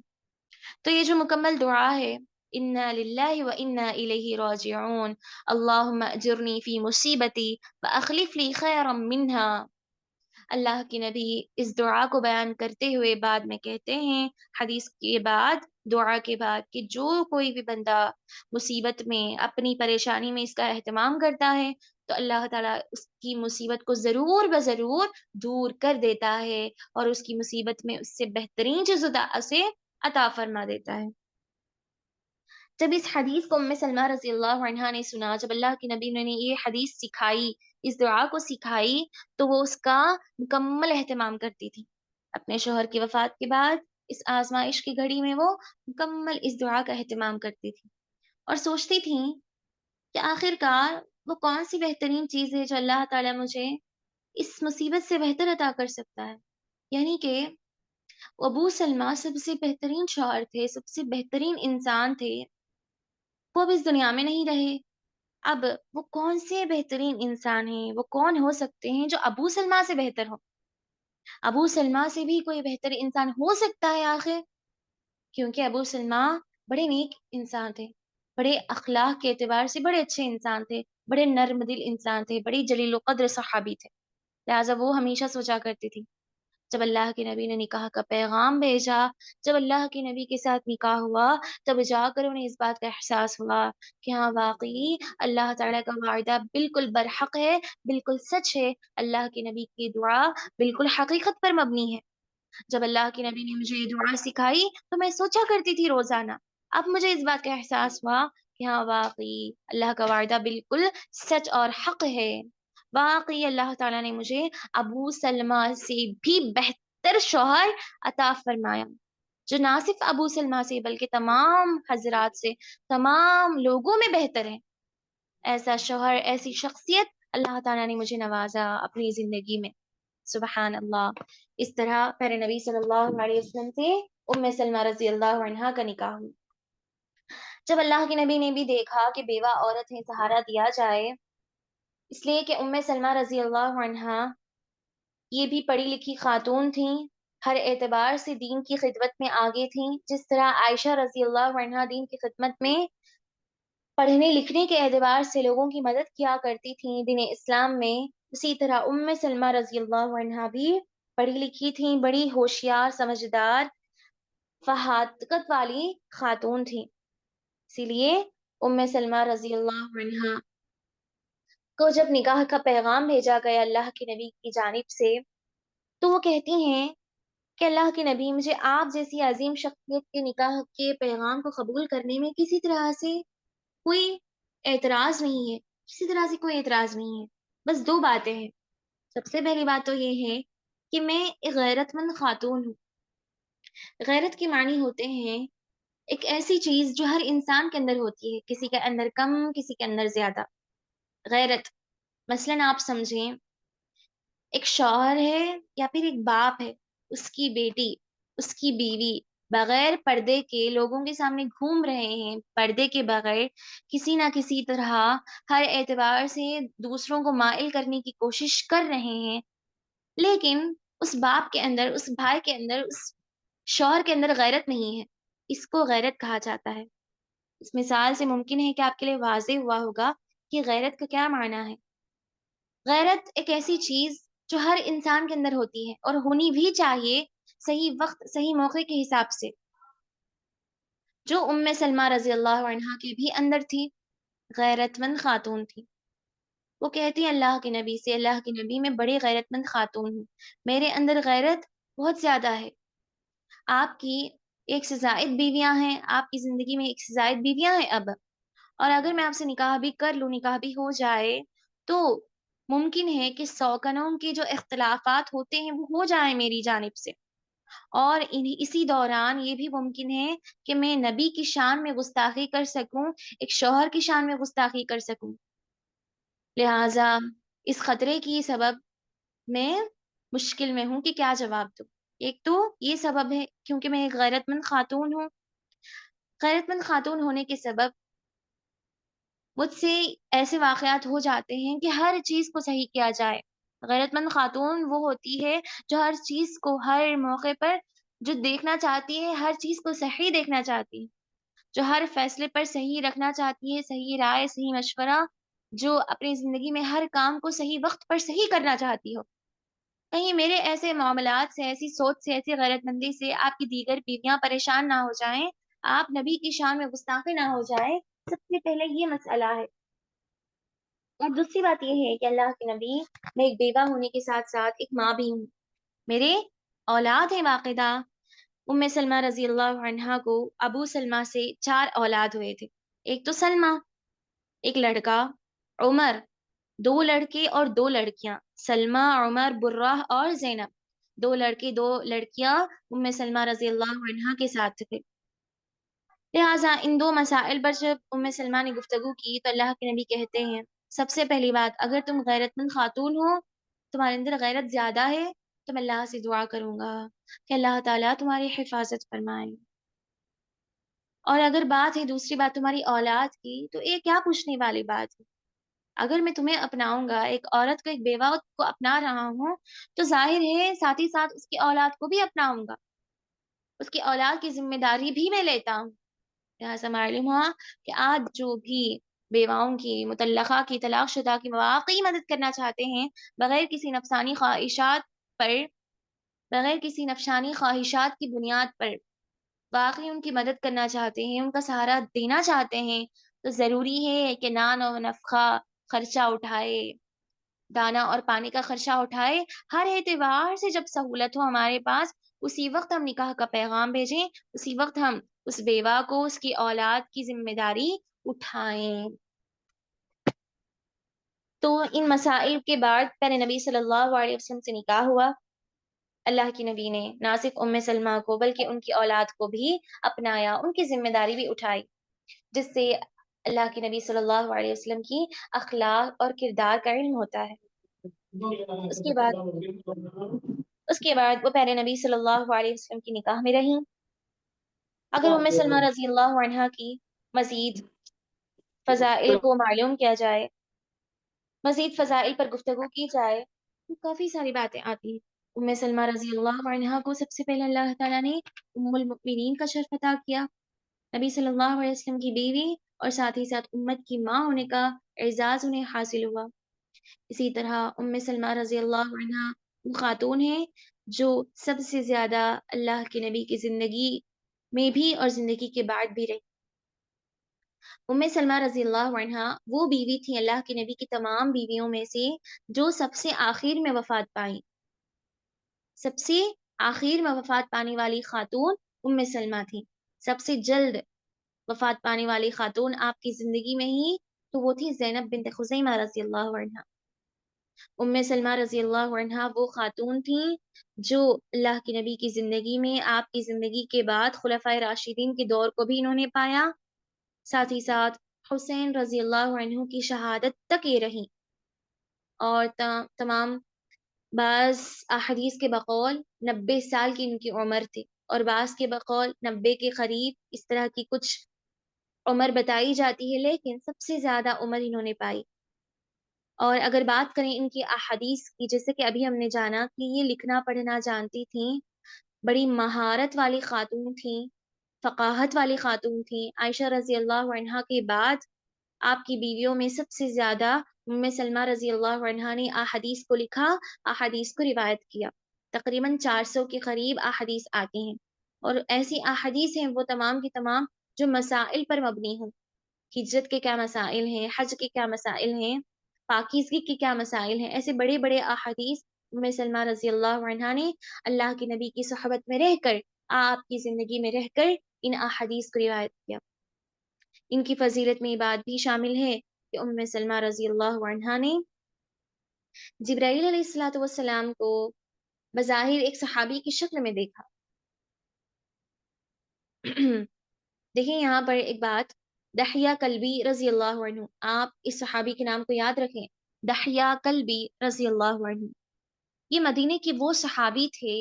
تو یہ جو مکمل دعا ہے، انا للہ و انا الیہ راجعون، اللہم اجرنی فی مصیبتی واخلف لی خیرا منہا، اللہ کے نبی اس دعا کو بیان کرتے ہوئے بعد میں کہتے ہیں، حدیث کے بعد، دعا کے بعد، کہ جو کوئی بھی بندہ مصیبت میں، اپنی پریشانی میں اس کا اہتمام کرتا ہے، تو اللہ تعالیٰ اس کی مصیبت کو ضرور بضرور دور کر دیتا ہے، اور اس کی مصیبت میں اس سے بہترین چیز اسے عطا فرما دیتا ہے۔ جب اس حدیث کو ام سلمہ رضی اللہ عنہا نے سنا، جب اللہ کے نبی نے یہ حدیث سکھائی، اس دعا کو سکھائی، تو وہ اس کا مکمل اہتمام کرتی تھی۔ اپنے شوہر کی وفات کے بعد اس آزمائش کی گھڑی میں وہ مکمل اس دعا کا اہتمام کرتی تھی، اور سوچتی تھیں کہ آخر کار وہ کون سی بہترین چیز ہے جو اللہ تعالیٰ مجھے اس مصیبت سے بہتر عطا کر سکتا ہے، یعنی کہ ابو سلمہ سب سے بہترین شوہر تھے، سب سے بہترین انسان تھے، وہ اب اس دنیا میں نہیں رہے۔ اب وہ کون سے بہترین انسان ہیں، وہ کون ہو سکتے ہیں جو ابو سلمہ سے بہتر ہو؟ ابو سلمہ سے بھی کوئی بہتر انسان ہو سکتا ہے آخر؟ کیونکہ ابو سلمہ بڑے نیک انسان تھے، بڑے اخلاق کے اعتبار سے بڑے اچھے انسان تھے، بڑے نرم دل انسان تھے، بڑی جلیل القدر صحابی تھے، لہٰذا وہ ہمیشہ سوچا کرتی تھی، جب اللہ کے نبی نے نکاح کا پیغام بھیجا، جب اللہ کے نبی کے ساتھ نکاح ہوا، تب جا کر انہیں اس بات کا احساس ہوا کہ ہاں واقعی اللہ تعالیٰ کا وعدہ بالکل برحق ہے، بالکل سچ ہے، اللہ کے نبی کی دعا بالکل حقیقت پر مبنی ہے۔ جب اللہ کے نبی نے مجھے یہ دعا سکھائی تو میں سوچا کرتی تھی روزانہ، اب مجھے اس بات کا احساس ہوا کہ ہاں واقعی اللہ کا وعدہ بالکل سچ اور حق ہے، واقعی اللہ تعالیٰ نے مجھے ابو سلمہ سے بھی بہتر شوہر عطا فرمایا، جو نہ صرف ابو سلمہ سے بلکہ تمام حضرات سے، تمام لوگوں میں بہتر ہے۔ ایسا شوہر، ایسی شخصیت اللہ تعالیٰ نے مجھے نوازا اپنی زندگی میں، سبحان اللہ۔ اس طرح پیارے نبی صلی اللہ علیہ وسلم سے ام سلمہ رضی اللہ عنہا کا نکاح ہوا۔ جب اللہ کے نبی نے بھی دیکھا کہ بیوہ عورت ہے، سہارا دیا جائے، اس لیے کہ ام سلمہ رضی اللہ عنہا یہ بھی پڑھی لکھی خاتون تھیں، ہر اعتبار سے دین کی خدمت میں آگے تھیں، جس طرح عائشہ رضی اللہ عنہا دین کی خدمت میں پڑھنے لکھنے کے اعتبار سے لوگوں کی مدد کیا کرتی تھیں دین اسلام میں، اسی طرح ام سلمہ رضی اللہ عنہا بھی پڑھی لکھی تھیں، بڑی ہوشیار، سمجھدار، فہاقت والی خاتون تھیں، اسی لیے ام سلمہ رضی اللہ عنہا کو جب نکاح کا پیغام بھیجا گیا اللہ کے نبی کی جانب سے، تو وہ کہتی ہیں کہ اللہ کے نبی، مجھے آپ جیسی عظیم شخصیت کے نکاح کے پیغام کو قبول کرنے میں کسی طرح سے کوئی اعتراض نہیں ہے، کسی طرح سے کوئی اعتراض نہیں ہے، بس دو باتیں ہیں۔ سب سے پہلی بات تو یہ ہے کہ میں ایک غیرت مند خاتون ہوں۔ غیرت کے معنی ہوتے ہیں ایک ایسی چیز جو ہر انسان کے اندر ہوتی ہے، کسی کے اندر کم، کسی کے اندر زیادہ۔ غیرت مثلاً آپ سمجھیں، ایک شوہر ہے یا پھر ایک باپ ہے، اس کی بیٹی، اس کی بیوی بغیر پردے کے لوگوں کے سامنے گھوم رہے ہیں، پردے کے بغیر کسی نہ کسی طرح ہر اعتبار سے دوسروں کو مائل کرنے کی کوشش کر رہے ہیں، لیکن اس باپ کے اندر، اس بھائی کے اندر، اس شوہر کے اندر غیرت نہیں ہے۔ اس کو غیرت کہا جاتا ہے۔ اس مثال سے ممکن ہے کہ آپ کے لیے واضح ہوا ہوگا کہ غیرت کا کیا معنی ہے۔ غیرت ایک ایسی چیز جو ہر انسان کے اندر ہوتی ہے اور ہونی بھی چاہیے، صحیح وقت صحیح موقع کے حساب سے، جو سلمہ رضی اللہ عنہا کے بھی اندر تھی، غیرت مند خاتون تھی۔ وہ کہتی ہیں اللہ کے نبی سے، اللہ کے نبی میں بڑی غیرت مند خاتون ہوں، میرے اندر غیرت بہت زیادہ ہے۔ آپ کی ایک سے زائد بیویاں ہیں، آپ کی زندگی میں ایک سے زائد بیویاں ہیں اب، اور اگر میں آپ سے نکاح بھی کر لوں، نکاح بھی ہو جائے، تو ممکن ہے کہ سوکنوں کے جو اختلافات ہوتے ہیں وہ ہو جائیں میری جانب سے، اور اسی دوران یہ بھی ممکن ہے کہ میں نبی کی شان میں گستاخی کر سکوں، ایک شوہر کی شان میں گستاخی کر سکوں۔ لہٰذا اس خطرے کی سبب میں مشکل میں ہوں کہ کیا جواب دوں۔ ایک تو یہ سبب ہے کیونکہ میں ایک غیرت مند خاتون ہوں، غیرت مند خاتون ہونے کے سبب مجھ سے ایسے واقعات ہو جاتے ہیں کہ ہر چیز کو صحیح کیا جائے۔ غیرت مند خاتون وہ ہوتی ہے جو ہر چیز کو ہر موقع پر جو دیکھنا چاہتی ہے، ہر چیز کو صحیح دیکھنا چاہتی ہے، جو ہر فیصلے پر صحیح رکھنا چاہتی ہے، صحیح رائے، صحیح مشورہ، جو اپنی زندگی میں ہر کام کو صحیح وقت پر صحیح کرنا چاہتی ہو۔ کہیں میرے ایسے معاملات سے، ایسی سوچ سے، ایسی غیرت مندی سے آپ کی دیگر بیویاں پریشان نہ ہو جائیں، آپ نبی کی شان میں گستاخی نہ ہو جائے، سب سے پہلے یہ مسئلہ ہے۔ اور دوسری بات یہ ہے کہ اللہ کے نبی، میں ایک بیوہ ہونے کے ساتھ ساتھ ایک ماں بھی ہوں، میرے اولاد ہیں باقاعدہ۔ سلمہ رضی اللہ عنہا کو ابو سلمہ سے 4 اولاد ہوئے تھے، ایک تو سلمہ، ایک لڑکا عمر، 2 لڑکے اور 2 لڑکیاں، سلمہ، عمر، برہ اور زینب، 2 لڑکے 2 لڑکیاں سلمہ رضی اللہ عنہا کے ساتھ تھے۔ لہٰذا ان 2 مسائل پر جب سلمہ نے گفتگو کی تو اللہ کے نبی کہتے ہیں، سب سے پہلی بات، اگر تم غیرت مند خاتون ہو، تمہارے اندر غیرت زیادہ ہے، تو میں اللہ سے دعا کروں گا کہ اللہ تعالیٰ تمہاری حفاظت فرمائے۔ اور اگر بات ہے دوسری بات تمہاری اولاد کی، تو یہ کیا پوچھنے والی بات ہے؟ اگر میں تمہیں اپناؤں گا، ایک عورت کو، ایک بیوہ کو اپنا رہا ہوں، تو ظاہر ہے ساتھ ہی ساتھ اس کی اولاد کو بھی اپناؤں گا، اس کی اولاد کی ذمہ داری بھی میں لیتا ہوں۔ لہٰذا معلوم ہوا کہ آج جو بھی بیواؤں کی، مطلقہ کی، طلاق شدہ کی واقعی مدد کرنا چاہتے ہیں، بغیر کسی نفسانی خواہشات پر، بغیر کسی نفسانی خواہشات کی بنیاد پر واقعی ان کی مدد کرنا چاہتے ہیں، ان کا سہارا دینا چاہتے ہیں، تو ضروری ہے کہ نان و نفقہ خرچہ اٹھائے، دانا اور پانی کا خرچہ اٹھائے، ہر اعتبار سے جب سہولت ہو ہمارے پاس، اسی وقت ہم نکاح کا پیغام بھیجیں، اسی وقت ہم اس بیوہ کو، اس کی اولاد کی ذمہ داری اٹھائیں۔ تو ان مسائل کے بعد پہلے نبی صلی اللہ علیہ وسلم سے نکاح ہوا، اللہ کی نبی نے نہ صرف سلمہ کو بلکہ ان کی اولاد کو بھی اپنایا، ان کی ذمہ داری بھی اٹھائی، جس سے اللہ کے نبی صلی اللہ علیہ وسلم کی اخلاق اور کردار کا علم ہوتا ہے۔ اس کے بعد اس کے بعد وہ پیارے نبی صلی اللہ علیہ وسلم کی نکاح میں رہیں۔ اگر سلمہ رضی اللہ عنہا کی مزید فضائل کو معلوم کیا جائے، مزید فضائل پر گفتگو کی جائے، تو کافی ساری باتیں آتی ہیں۔ سلمہ رضی اللہ عنہا کو سب سے پہلے اللہ تعالیٰ نے ام المؤمنین کا شرف عطا کیا، نبی صلی اللہ علیہ وسلم کی بیوی اور ساتھ ہی ساتھ امت کی ماں ہونے کا اعزاز انہیں حاصل ہوا۔ اسی طرح سلمہ رضی اللہ عنہا وہ خاتون ہیں جو سب سے زیادہ اللہ کے نبی کی زندگی میں بھی اور زندگی کے بعد بھی رہی۔ سلمہ رضی اللہ عنہا وہ بیوی تھی اللہ کے نبی کی تمام بیویوں میں سے جو سب سے آخر میں وفات پائیں، سب سے آخر میں وفات پانے والی خاتون سلمہ تھی۔ سب سے جلد وفات پانے والی خاتون آپ کی زندگی میں ہی تو وہ تھی زینب بنت خزیمہ رضی اللہ عنہا۔ سلمہ رضی اللہ عنہا وہ خاتون تھیں جو اللہ کے نبی کی زندگی میں، آپ کی زندگی کے بعد خلفائے راشدین کے دور کو بھی انہوں نے پایا، ساتھ ہی ساتھ حسین رضی اللہ عنہ کی شہادت تک یہ رہی، اور تمام بعض احادیث کے بقول 90 سال کی ان کی عمر تھی، اور بعض کے بقول 90 کے قریب اس طرح کی کچھ عمر بتائی جاتی ہے، لیکن سب سے زیادہ عمر انہوں نے پائی۔ اور اگر بات کریں ان کی احادیث کی، جیسے کہ ابھی ہم نے جانا کہ یہ لکھنا پڑھنا جانتی تھیں، بڑی مہارت والی خاتون تھیں، فقاہت والی خاتون تھیں۔ عائشہ رضی اللہ عنہا کے بعد آپ کی بیویوں میں سب سے زیادہ ام سلمہ رضی اللہ عنہا نے احادیث کو لکھا، احادیث کو روایت کیا۔ تقریباً 400 کے قریب احادیث آتی ہیں، اور ایسی احادیث ہیں وہ تمام کی تمام جو مسائل پر مبنی ہوں۔ ہجرت کے کیا مسائل ہیں، حج کے کیا مسائل ہیں، پاکیزگی کے کیا مسائل ہیں، ایسے بڑے بڑے احادیث ام سلمہ رضی اللہ عنہا نے اللہ کے نبی کی صحبت میں رہ کر، آپ کی زندگی میں رہ کر ان احادیث کو روایت کیا۔ ان کی فضیلت میں یہ بات بھی شامل ہے کہ ام سلمہ رضی اللہ عنہا نے جبرائیل علیہ الصلوۃ والسلام کو بظاہر ایک صحابی کی شکل میں دیکھا۔ دیکھیں یہاں پر ایک بات، دحیہ کلبی رضی اللہ عنہ، آپ اس صحابی کے نام کو یاد رکھیں، دحیہ کلبی رضی اللہ عنہ۔ یہ مدینے کے وہ صحابی تھے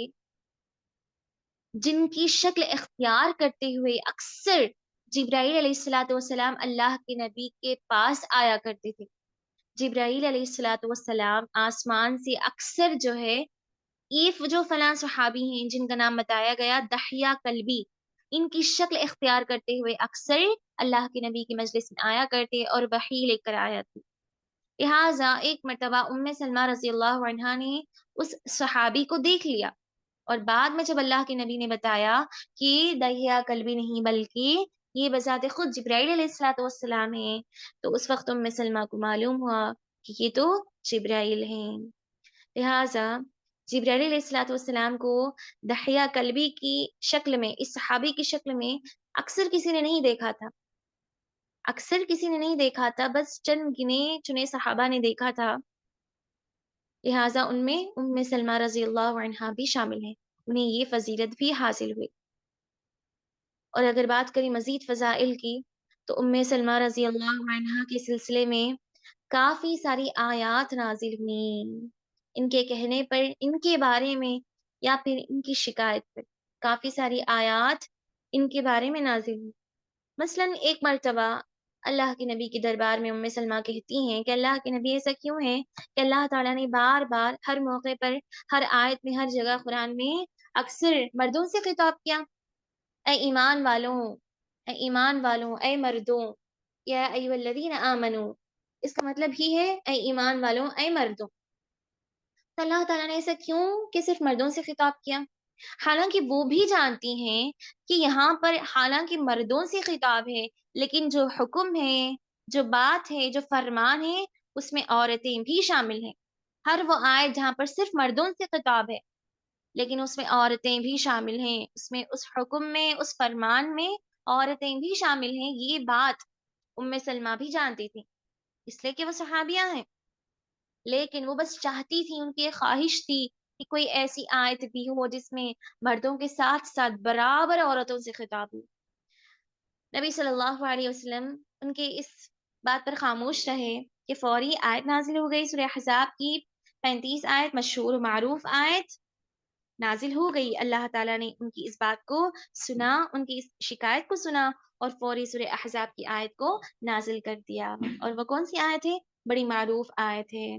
جن کی شکل اختیار کرتے ہوئے اکثر جبرائیل علیہ الصلوۃ والسلام اللہ کے نبی کے پاس آیا کرتے تھے۔ جبرائیل علیہ الصلوۃ والسلام آسمان سے اکثر جو ہے، یہ جو فلاں صحابی ہیں جن کا نام بتایا گیا دحیہ کلبی، ان کی شکل اختیار کرتے ہوئے اکثر اللہ کے نبی کی مجلس میں آیا کرتے اور وحی لے کر آیا تھے۔ لہٰذا ایک مرتبہ ام سلمہ رضی اللہ عنہا نے اس صحابی کو دیکھ لیا، اور بعد میں جب اللہ کے نبی نے بتایا کہ دحیہ کلبی نہیں بلکہ یہ بذات خود جبرائیل علیہ الصلوۃ والسلام ہیں، تو اس وقت ام سلمہ کو معلوم ہوا کہ یہ تو جبرائیل ہیں۔ لہٰذا جبرائیل علیہ الصلوۃ والسلام کو دحیہ کلبی کی شکل میں، اس صحابی کی شکل میں اکثر کسی نے نہیں دیکھا تھا، اکثر کسی نے نہیں دیکھا تھا، بس چند گنے چنے صحابہ نے دیکھا تھا۔ لہٰذا ان میں ام سلمہ رضی اللہ عنہا بھی شامل ہیں، انہیں یہ فضیلت بھی حاصل ہوئی۔ اور اگر بات کریں مزید فضائل کی، تو ام سلمہ رضی اللہ عنہا کے سلسلے میں کافی ساری آیات نازل ہوئیں، ان کے کہنے پر، ان کے بارے میں، یا پھر ان کی شکایت پر کافی ساری آیات ان کے بارے میں نازل ہوئی۔ مثلاً ایک مرتبہ اللہ کے نبی کے دربار میں ام سلمہ کہتی ہیں کہ اللہ کے نبی ایسا کیوں ہے کہ اللہ تعالیٰ نے بار بار ہر موقع پر، ہر آیت میں، ہر جگہ قرآن میں اکثر مردوں سے خطاب کیا؟ اے ایمان والوں، اے ایمان والوں، اے مردوں، یا ایھا الذین آمنو، اس کا مطلب ہی ہے اے ایمان والوں، اے مردوں۔ تو اللہ تعالیٰ نے ایسا کیوں کہ صرف مردوں سے خطاب کیا؟ حالانکہ وہ بھی جانتی ہیں کہ یہاں پر حالانکہ مردوں سے خطاب ہے، لیکن جو حکم ہے، جو بات ہے، جو فرمان ہے، اس میں عورتیں بھی شامل ہیں۔ ہر وہ آیت جہاں پر صرف مردوں سے خطاب ہے، لیکن اس میں عورتیں بھی شامل ہیں، اس میں، اس حکم میں، اس فرمان میں عورتیں بھی شامل ہیں، یہ بات ام سلمہ بھی جانتی تھی، اس لیے کہ وہ صحابیہ ہیں۔ لیکن وہ بس چاہتی تھی، ان کی خواہش تھی کہ کوئی ایسی آیت بھی ہو جس میں مردوں کے ساتھ ساتھ برابر عورتوں سے خطاب ہو۔ نبی صلی اللہ علیہ وسلم ان کے اس بات پر خاموش رہے کہ فوری آیت نازل ہو گئی، سورہ احزاب کی 35 آیت، مشہور و معروف آیت نازل ہو گئی۔ اللہ تعالیٰ نے ان کی اس بات کو سنا، ان کی اس شکایت کو سنا، اور فوری سورہ احزاب کی آیت کو نازل کر دیا۔ اور وہ کون سی آیت ہے؟ بڑی معروف آیت ہے،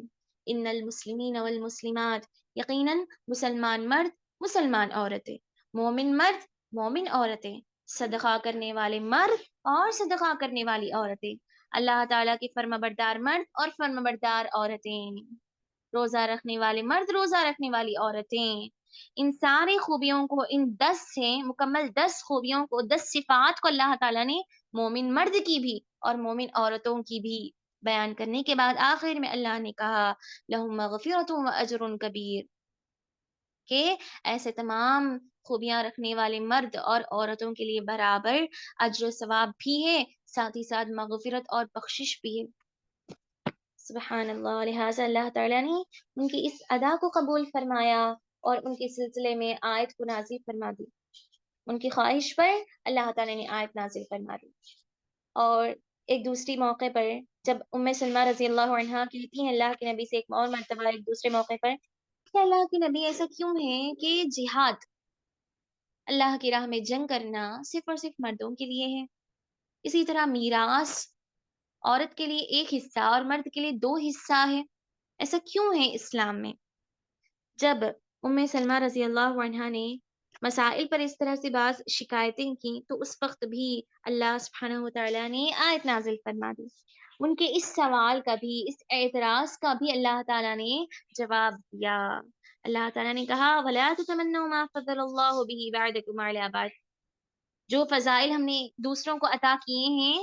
ان المسلمین والمسلمات، یقیناً مسلمان مرد، مسلمان عورتیں، مومن مرد، مومن عورتیں، صدقہ کرنے والے مرد اور صدقہ کرنے والی عورتیں، اللہ تعالیٰ کی فرما بردار مرد اور فرما بردار عورتیں، روزہ رکھنے والے مرد، روزہ رکھنے والی عورتیں۔ ان ساری خوبیوں کو، ان 10 سے مکمل 10 خوبیوں کو، 10 صفات کو اللہ تعالیٰ نے مومن مرد کی بھی اور مومن عورتوں کی بھی بیان کرنے کے بعد آخر میں اللہ نے کہا لہم مغفرۃ و اجر کبیر، کہ ایسے تمام خوبیاں رکھنے والے مرد اور عورتوں کے لیے برابر اجر و ثواب بھی ہے، ساتھ ہی ساتھ مغفرت اور بخشش بھی ہے۔ سبحان اللہ۔ لہٰذا اللہ تعالیٰ نے ان کی اس ادا کو قبول فرمایا اور ان کے سلسلے میں آیت کو نازل فرما دی، ان کی خواہش پر اللہ تعالیٰ نے آیت نازل فرما دی۔ اور ایک دوسری موقع پر جب ام سلمہ رضی اللہ عنہا کہتی ہیں اللہ کے نبی سے ایک اور مرتبہ ایک دوسرے موقع پر کہ اللہ کے نبی ایسا کیوں ہے کہ جہاد اللہ کی راہ میں جنگ کرنا صرف اور صرف مردوں کے لیے ہے۔ اسی طرح میراث عورت کے لیے ایک حصہ اور مرد کے لیے دو حصہ ہے۔ ایسا کیوں ہے اسلام میں؟ جب سلمہ رضی اللہ عنہا نے مسائل پر اس طرح سے بعض شکایتیں کی تو اس وقت بھی اللہ سبحانہ وتعالیٰ نے آیت نازل فرما دی۔ ان کے اس سوال کا بھی، اس اعتراض کا بھی اللہ تعالیٰ نے جواب دیا۔ اللہ تعالیٰ نے کہا وَلَا تَتَمَنَّوْا مَا فَضَّلَ اللَّهُ بِهِ بَعْضَكُمْ عَلَىٰ بَعْضٍ، جو فضائل ہم نے دوسروں کو عطا کیے ہیں،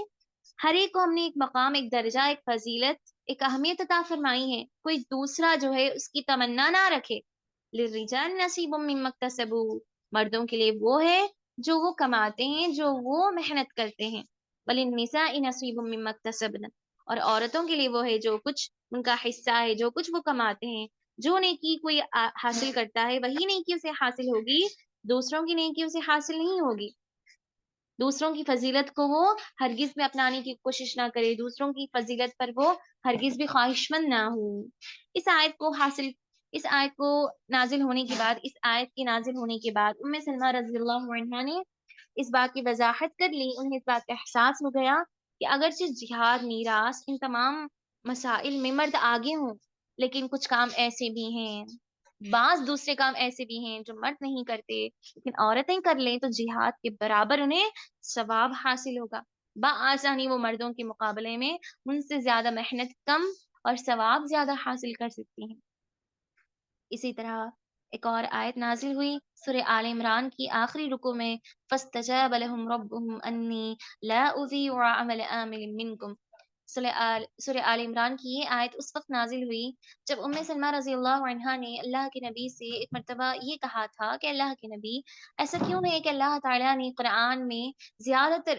ہر ایک کو ہم نے ایک مقام، ایک درجہ، ایک فضیلت، ایک اہمیت عطا فرمائی ہے۔ کوئی دوسرا جو ہے اس کی تمنا نہ رکھے۔ لِلرِّجَالِ نَصِيبٌ مِّمَّا اكْتَسَبُوا، مردوں کے لیے وہ ہے جو وہ کماتے ہیں، جو وہ محنت کرتے ہیں۔ وَلِلنِّسَاءِ نَصِيبٌ مِّمَّا اكْتَسَبْنَ، اور عورتوں کے لیے وہ ہے جو کچھ ان کا حصہ ہے، جو کچھ وہ کماتے ہیں۔ جو نیکی کوئی حاصل کرتا ہے وہی نیکی اسے حاصل ہوگی، دوسروں کی نیکی اسے حاصل نہیں ہوگی۔ دوسروں کی فضیلت کو وہ ہرگز بھی اپنانے کی کوشش نہ کرے، دوسروں کی فضیلت پر وہ ہرگز بھی خواہش مند نہ ہو۔ اس آیت کو نازل ہونے کے بعد، اس آیت کے نازل ہونے کے بعد سلمہ رضی اللہ عنہا نے اس بات کی وضاحت کر لی۔ انہیں اس بات کا احساس ہو گیا کہ اگرچہ جہاد، میراث، ان تمام مسائل میں مرد آگے ہوں، لیکن کچھ کام ایسے بھی ہیں، بعض دوسرے کام ایسے بھی ہیں جو مرد نہیں کرتے، لیکن عورتیں کر لیں تو جہاد کے برابر انہیں ثواب حاصل ہوگا۔ بآسانی وہ مردوں کے مقابلے میں ان سے زیادہ محنت کم اور ثواب زیادہ حاصل کر سکتی ہیں۔ اسی طرح ایک اور آیت نازل ہوئی سورہ آل عمران کی آخری رکوع میں، فَاسْتَجَابَ لَهُمْ رَبُّهُمْ أَنِّي لَا أُضِيعُ عَمَلَ عَامِلٍ مِّنكُمْ۔ سورہ آل عمران کی یہ آیت اس وقت نازل ہوئی جب سلمہ رضی اللہ عنہا نے اللہ کے نبی سے ایک مرتبہ یہ کہا تھا کہ اللہ کے نبی، ایسا کیوں ہے کہ اللہ تعالیٰ نے قرآن میں زیادہ تر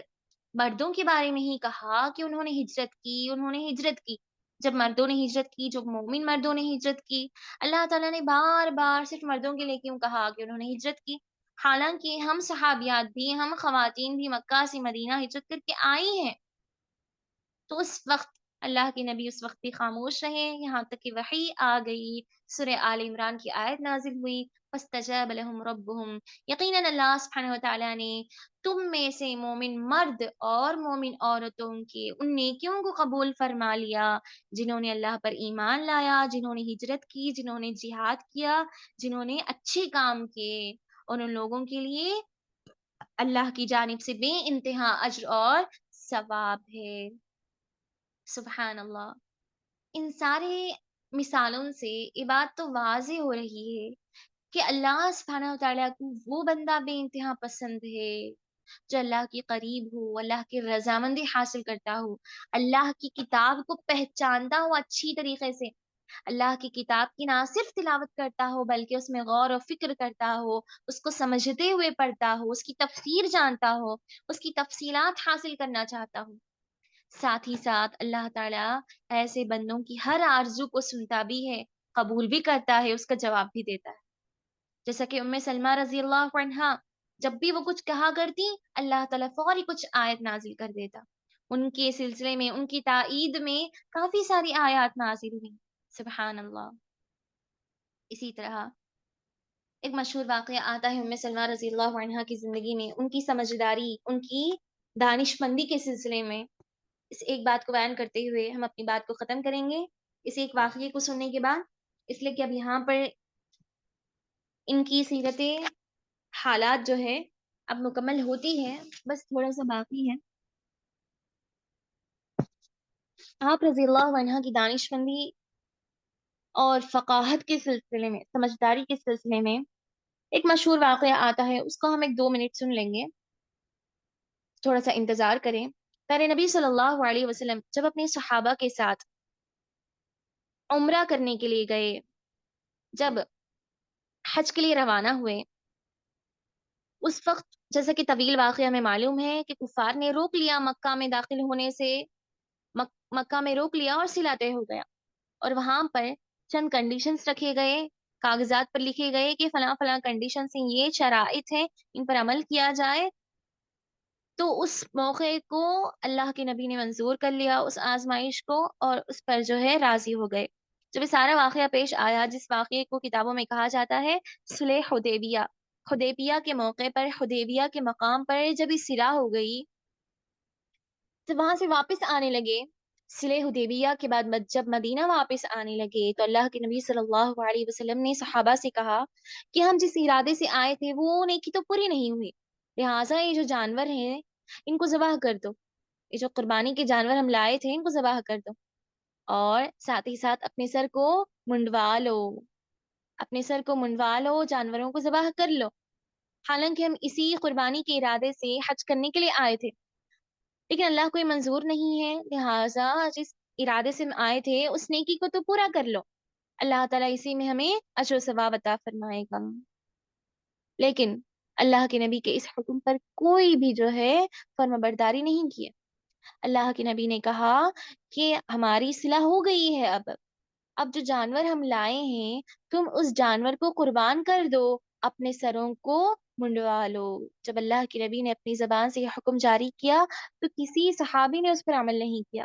مردوں کے بارے میں ہی کہا کہ انہوں نے ہجرت کی، انہوں نے ہجرت کی، جب مردوں نے ہجرت کی، جو مومن مردوں نے ہجرت کی، اللہ تعالیٰ نے بار بار صرف مردوں کے لیے کیوں کہا کہ انہوں نے ہجرت کی؟ حالانکہ ہم صحابیات بھی، ہم خواتین بھی مکہ سے مدینہ ہجرت کر کے آئی ہیں۔ تو اس وقت اللہ کے نبی اس وقت بھی خاموش رہے، یہاں تک کہ وحی آ گئی، سورہ آل عمران کی آیت نازل ہوئی، فَاسْتَجَابَ لَهُمْ رَبُّهُمْ، یقیناً اللہ سبحانہ وتعالیٰ نے تم میں سے مومن مرد اور مومن عورتوں کے ان نیکیوں کو قبول فرما لیا جنہوں نے اللہ پر ایمان لایا، جنہوں نے ہجرت کی، جنہوں نے جہاد کیا، جنہوں نے اچھے کام کیے، اور ان لوگوں کے لیے اللہ کی جانب سے بے انتہا اجر اور ثواب ہے۔ سبحان اللہ۔ ان سارے مثالوں سے یہ بات تو واضح ہو رہی ہے کہ اللہ سبحانہ وتعالیٰ کو وہ بندہ بے انتہا پسند ہے جو اللہ کے قریب ہو، اللہ کی رضامندی حاصل کرتا ہو، اللہ کی کتاب کو پہچانتا ہو اچھی طریقے سے، اللہ کی کتاب کی نہ صرف تلاوت کرتا ہو بلکہ اس میں غور و فکر کرتا ہو، اس کو سمجھتے ہوئے پڑھتا ہو، اس کی تفسیر جانتا ہو، اس کی تفصیلات حاصل کرنا چاہتا ہو۔ ساتھ ہی ساتھ اللہ تعالیٰ ایسے بندوں کی ہر آرزو کو سنتا بھی ہے، قبول بھی کرتا ہے، اس کا جواب بھی دیتا ہے۔ جیسا کہ سلمہ رضی اللہ عنہا جب بھی وہ کچھ کہا کرتی، اللہ تعالیٰ فوری کچھ آیت نازل کر دیتا۔ ان کے سلسلے میں، ان کی تائید میں کافی ساری آیات نازل ہوئی۔ سبحان اللہ۔ اسی طرح ایک مشہور واقعہ آتا ہے سلمہ رضی اللہ عنہا کی زندگی میں، ان کی سمجھداری، ان کی دانش مندی کے سلسلے میں۔ اس ایک بات کو بیان کرتے ہوئے ہم اپنی بات کو ختم کریں گے، اس ایک واقعے کو سننے کے بعد، اس لیے کہ اب یہاں پر ان کی سیرت حالات جو ہے اب مکمل ہوتی ہے، بس تھوڑا سا باقی ہے۔ آپ رضی اللہ عنہ کی دانش مندی اور فقاہت کے سلسلے میں، سمجھداری کے سلسلے میں ایک مشہور واقعہ آتا ہے، اس کو ہم ایک 2 منٹ سن لیں گے، تھوڑا سا انتظار کریں۔ پیارے نبی صلی اللہ علیہ وسلم جب اپنے صحابہ کے ساتھ عمرہ کرنے کے لیے گئے، جب حج کے لیے روانہ ہوئے، اس وقت جیسا کہ طویل واقعہ میں معلوم ہے کہ کفار نے روک لیا مکہ میں داخل ہونے سے، مکہ میں روک لیا اور صلح طے ہو گیا، اور وہاں پر چند کنڈیشنز رکھے گئے، کاغذات پر لکھے گئے کہ فلاں فلاں کنڈیشنز ہیں، یہ شرائط ہیں، ان پر عمل کیا جائے۔ تو اس موقع کو اللہ کے نبی نے منظور کر لیا، اس آزمائش کو، اور اس پر جو ہے راضی ہو گئے۔ جب یہ سارا واقعہ پیش آیا، جس واقعے کو کتابوں میں کہا جاتا ہے صلح حدیبیہ، حدیبیہ کے موقع پر، حدیبیہ کے مقام پر جب یہ صلح ہو گئی تو وہاں سے واپس آنے لگے۔ صلح حدیبیہ کے بعد جب مدینہ واپس آنے لگے تو اللہ کے نبی صلی اللہ علیہ وسلم نے صحابہ سے کہا کہ ہم جس ارادے سے آئے تھے وہ نیکی تو پوری نہیں ہوئی، لہٰذا یہ جو جانور ہیں ان کو ذبح کر دو، یہ جو قربانی کے جانور ہم لائے تھے ان کو ذبح کر دو، اور ساتھ ہی ساتھ اپنے سر کو منڈوا لو، اپنے سر کو منڈوا لو، جانوروں کو ذبح کر لو۔ حالانکہ ہم اسی قربانی کے ارادے سے حج کرنے کے لیے آئے تھے، لیکن اللہ کو یہ منظور نہیں ہے، لہٰذا جس ارادے سے ہم آئے تھے اس نیکی کو تو پورا کر لو، اللہ تعالیٰ اسی میں ہمیں اجر و ثواب عطا فرمائے گا۔ لیکن اللہ کے نبی کے اس حکم پر کوئی بھی جو ہے فرما برداری نہیں کی۔ اللہ کے نبی نے کہا کہ ہماری صلح ہو گئی ہے، اب جو جانور ہم لائے ہیں تم اس جانور کو قربان کر دو، اپنے سروں کو منڈوا لو۔ جب اللہ کے نبی نے اپنی زبان سے یہ حکم جاری کیا تو کسی صحابی نے اس پر عمل نہیں کیا۔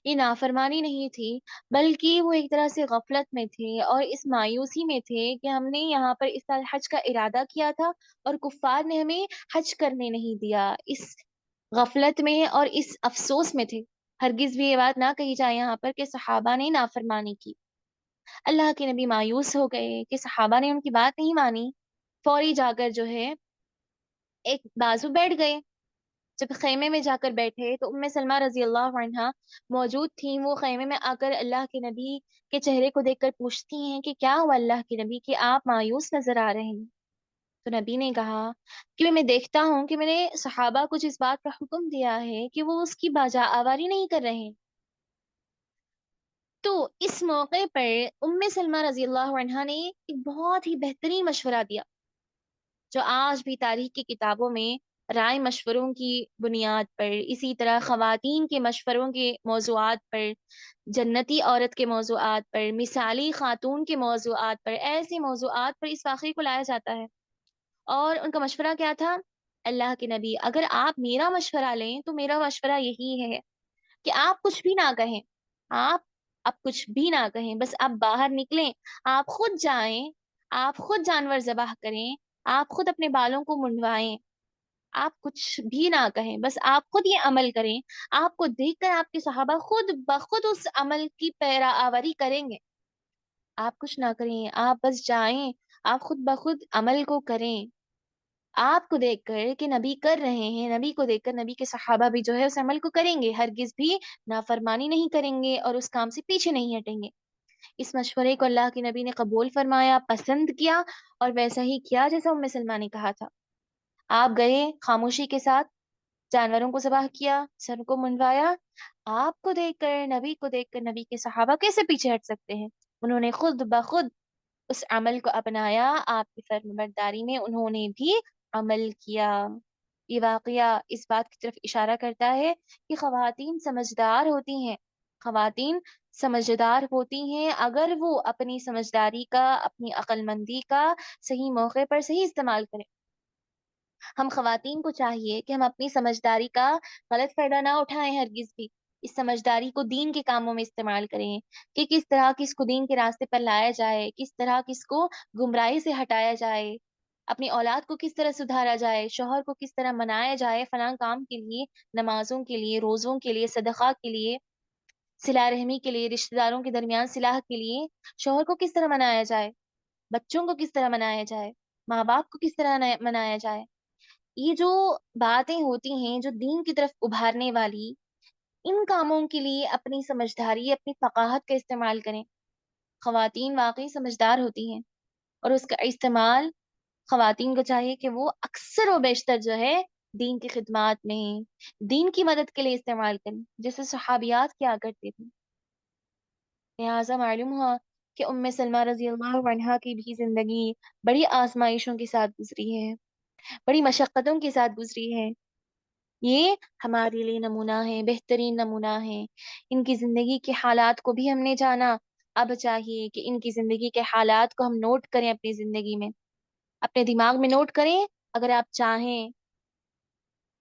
یہ نافرمانی نہیں تھی، بلکہ وہ ایک طرح سے غفلت میں تھے اور اس مایوسی میں تھے کہ ہم نے یہاں پر اس سال حج کا ارادہ کیا تھا اور کفار نے ہمیں حج کرنے نہیں دیا، اس غفلت میں اور اس افسوس میں تھے۔ ہرگز بھی یہ بات نہ کہی جائے یہاں پر کہ صحابہ نے نافرمانی کی۔ اللہ کے نبی مایوس ہو گئے کہ صحابہ نے ان کی بات نہیں مانی، فوری جا کر جو ہے ایک بازو بیٹھ گئے۔ جب خیمے میں جا کر بیٹھے تو ام سلمہ رضی اللہ عنہا موجود تھیں، وہ خیمے میں آ کر اللہ کے نبی کے چہرے کو دیکھ کر پوچھتی ہیں کہ کیا ہوا اللہ کے نبی کہ آپ مایوس نظر آ رہے ہیں؟ تو نبی نے کہا کہ میں دیکھتا ہوں کہ میں نے صحابہ کو جس بات کا حکم دیا ہے کہ وہ اس کی باجا آواری نہیں کر رہے ہیں۔ تو اس موقع پر ام سلمہ رضی اللہ عنہا نے ایک بہت ہی بہترین مشورہ دیا، جو آج بھی تاریخ کی کتابوں میں رائے مشوروں کی بنیاد پر، اسی طرح خواتین کے مشوروں کے موضوعات پر، جنتی عورت کے موضوعات پر، مثالی خاتون کے موضوعات پر، ایسے موضوعات پر اس واقعے کو لایا جاتا ہے۔ اور ان کا مشورہ کیا تھا؟ اللہ کے نبی اگر آپ میرا مشورہ لیں تو میرا مشورہ یہی ہے کہ آپ کچھ بھی نہ کہیں، آپ اب کچھ بھی نہ کہیں، بس آپ باہر نکلیں، آپ خود جائیں، آپ خود جانور ذبح کریں، آپ خود اپنے بالوں کو منڈوائیں، آپ کچھ بھی نہ کہیں، بس آپ خود یہ عمل کریں، آپ کو دیکھ کر آپ کے صحابہ خود بخود اس عمل کی پیرا آوری کریں گے۔ آپ کچھ نہ کریں، آپ بس جائیں، آپ خود بخود عمل کو کریں، آپ کو دیکھ کر کہ نبی کر رہے ہیں، نبی کو دیکھ کر نبی کے صحابہ بھی جو ہے اس عمل کو کریں گے، ہرگز بھی نافرمانی نہیں کریں گے اور اس کام سے پیچھے نہیں ہٹیں گے۔ اس مشورے کو اللہ کے نبی نے قبول فرمایا، پسند کیا اور ویسا ہی کیا جیسا ام سلمہ نے کہا تھا۔ آپ گئے خاموشی کے ساتھ، جانوروں کو ذبح کیا، سر کو منڈوایا۔ آپ کو دیکھ کر، نبی کو دیکھ کر نبی کے صحابہ کیسے پیچھے ہٹ سکتے ہیں؟ انہوں نے خود بخود اس عمل کو اپنایا، آپ کی فرمانبرداری میں انہوں نے بھی عمل کیا۔ یہ واقعہ اس بات کی طرف اشارہ کرتا ہے کہ خواتین سمجھدار ہوتی ہیں، خواتین سمجھدار ہوتی ہیں اگر وہ اپنی سمجھداری کا، اپنی عقل مندی کا صحیح موقع پر صحیح استعمال کریں۔ ہم خواتین کو چاہیے کہ ہم اپنی سمجھداری کا غلط فائدہ نہ اٹھائیں، ہرگز بھی اس سمجھداری کو دین کے کاموں میں استعمال کریں کہ کس طرح کس کو دین کے راستے پر لایا جائے، کس طرح کس کو گمراہی سے ہٹایا جائے، اپنی اولاد کو کس طرح سدھارا جائے، شوہر کو کس طرح منایا جائے فلاں کام کے لیے، نمازوں کے لیے، روزوں کے لیے، صدقہ کے لیے، صلہ رحمی کے لیے، رشتہ داروں کے درمیان صلح کے لیے، شوہر کو کس طرح منایا جائے، بچوں کو کس طرح منایا جائے، ماں باپ کو کس طرح منایا جائے۔ یہ جو باتیں ہوتی ہیں جو دین کی طرف ابھارنے والی، ان کاموں کے لیے اپنی سمجھداری، اپنی فقاہت کا استعمال کریں۔ خواتین واقعی سمجھدار ہوتی ہیں اور اس کا استعمال خواتین کو چاہیے کہ وہ اکثر و بیشتر جو ہے دین کی خدمات میں، دین کی مدد کے لیے استعمال کریں، جیسے صحابیات کیا کرتی تھیں۔ لہٰذا معلوم ہوا کہ ام سلمہ رضی اللہ عنہا کی بھی زندگی بڑی آزمائشوں کے ساتھ گزری ہے، بڑی مشقتوں کے ساتھ گزری ہے۔ یہ ہمارے لیے نمونہ ہے، بہترین نمونہ ہے۔ ان کی زندگی کے حالات کو بھی ہم نے جانا، اب چاہیے کہ ان کی زندگی کے حالات کو ہم نوٹ کریں اپنی زندگی میں، اپنے دماغ میں نوٹ کریں۔ اگر آپ چاہیں،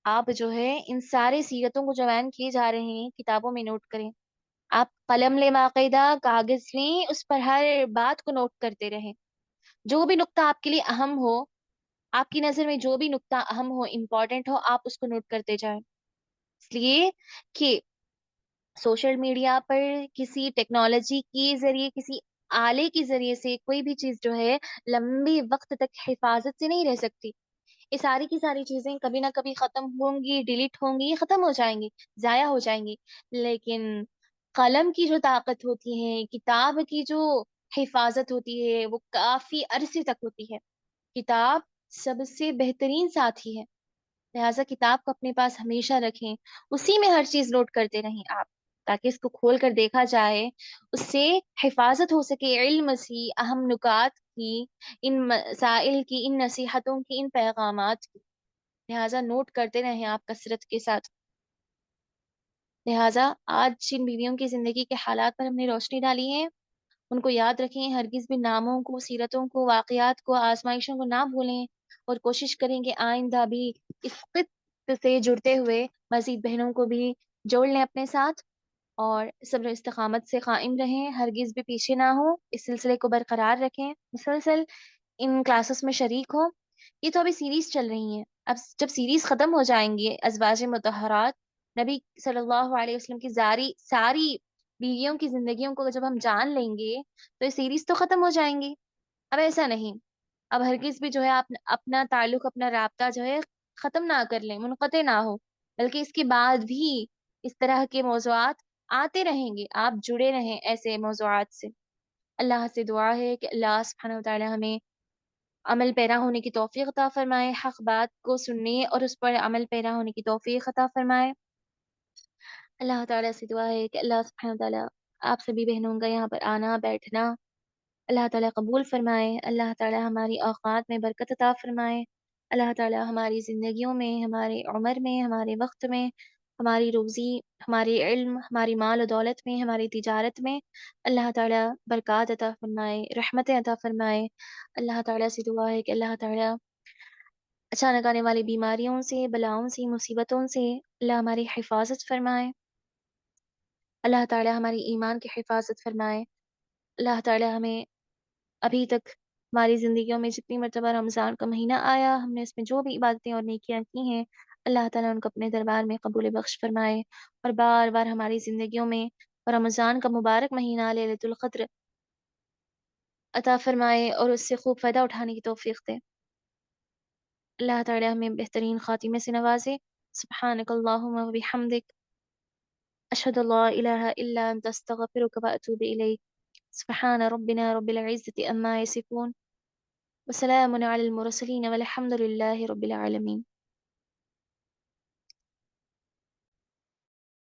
آپ جو ہے ان سارے سیرتوں کو جو بیان کیے جا رہے ہیں کتابوں میں نوٹ کریں، آپ قلم لیں، باقاعدہ کاغذ لیں، اس پر ہر بات کو نوٹ کرتے رہیں، جو بھی نقطہ آپ کے لیے اہم ہو آپ کی نظر میں جو بھی نقطہ اہم ہو، امپورٹنٹ ہو، آپ اس کو نوٹ کرتے جائیں۔ اس لیے کہ سوشل میڈیا پر کسی ٹیکنالوجی کے ذریعے، کسی آلے کے ذریعے سے کوئی بھی چیز جو ہے لمبے وقت تک حفاظت سے نہیں رہ سکتی۔ یہ ساری کی ساری چیزیں کبھی نہ کبھی ختم ہوں گی، ڈیلیٹ ہوں گی، یہ ختم ہو جائیں گی، ضائع ہو جائیں گی۔ لیکن قلم کی جو طاقت ہوتی ہے، کتاب کی جو حفاظت ہوتی ہے، وہ کافی عرصے تک ہوتی ہے۔ کتاب سب سے بہترین ساتھی ہے، لہٰذا کتاب کو اپنے پاس ہمیشہ رکھیں، اسی میں ہر چیز نوٹ کرتے رہیں آپ، تاکہ اس کو کھول کر دیکھا جائے، اس سے حفاظت ہو سکے، علم کی، اہم نکات کی، ان مسائل کی، ان نصیحتوں کی، ان پیغامات کی۔ لہٰذا نوٹ کرتے رہیں آپ کثرت کے ساتھ۔ لہٰذا آج جن بیویوں کی زندگی کے حالات پر ہم نے روشنی ڈالی ہے، ان کو یاد رکھیں، ہرگز بھی ناموں کو، سیرتوں کو، واقعات کو، آزمائشوں کو نہ بھولیں، اور کوشش کریں کہ آئندہ بھی اس خط سے جڑتے ہوئے مزید بہنوں کو بھی جوڑ لیں اپنے ساتھ، اور صبر و استقامت سے قائم رہیں، ہرگز بھی پیچھے نہ ہوں، اس سلسلے کو برقرار رکھیں، مسلسل ان کلاسز میں شریک ہوں۔ یہ تو ابھی سیریز چل رہی ہیں، اب جب سیریز ختم ہو جائیں گی، ازواج مطہرات، نبی صلی اللہ علیہ وسلم کی ساری بیویوں کی زندگیوں کو جب ہم جان لیں گے، تو یہ سیریز تو ختم ہو جائیں گی۔ اب ایسا نہیں، اب ہرگز بھی جو ہے آپ اپنا تعلق، اپنا رابطہ جو ہے ختم نہ کر لیں، منقطع نہ ہو، بلکہ اس کے بعد بھی اس طرح کے موضوعات آتے رہیں گے، آپ جڑے رہیں ایسے موضوعات سے۔ اللہ سے دعا ہے کہ اللہ سبحانہ وتعالی ہمیں عمل پیرا ہونے کی توفیق عطا فرمائے، حق بات کو سننے اور اس پر عمل پیرا ہونے کی توفیق عطا فرمائے۔ اللہ تعالیٰ سے دعا ہے کہ اللہ سبحانہ وتعالی آپ سبھی بہنوں کا یہاں پر آنا بیٹھنا اللہ تعالیٰ قبول فرمائے، اللہ تعالیٰ ہماری اوقات میں برکت عطا فرمائے، اللہ تعالیٰ ہماری زندگیوں میں، ہمارے عمر میں، ہمارے وقت میں، ہماری روزی، ہماری علم، ہماری مال و دولت میں، ہماری تجارت میں اللہ تعالیٰ برکات عطا فرمائے، رحمتیں عطا فرمائے۔ اللہ تعالیٰ سے دعا ہے کہ اللہ تعالیٰ اچانک آنے والی بیماریوں سے، بلاؤں سے، مصیبتوں سے اللہ ہماری حفاظت فرمائے، اللہ تعالیٰ ہماری ایمان کی حفاظت فرمائے، اللہ تعالیٰ ہمیں ابھی تک ہماری زندگیوں میں جتنی مرتبہ رمضان کا مہینہ آیا، ہم نے اس میں جو بھی عبادتیں اور نیکیاں کی ہیں، اللہ تعالیٰ ان کو اپنے دربار میں قبول بخش فرمائے، اور بار بار ہماری زندگیوں میں رمضان کا مبارک مہینہ ليلۃ القدر عطا فرمائے، اور اس سے خوب فائدہ اٹھانے کی توفیق دے۔ اللہ تعالیٰ ہمیں بہترین خاتمے سے نوازے۔ سبحانک اللہم و بحمدک، اشہد ان لا الہ الا انت، استغفرک و اتوب الیک۔ سبحان ربنا رب العزة عما يصفون، وسلام على المرسلين والحمد لله رب العالمين۔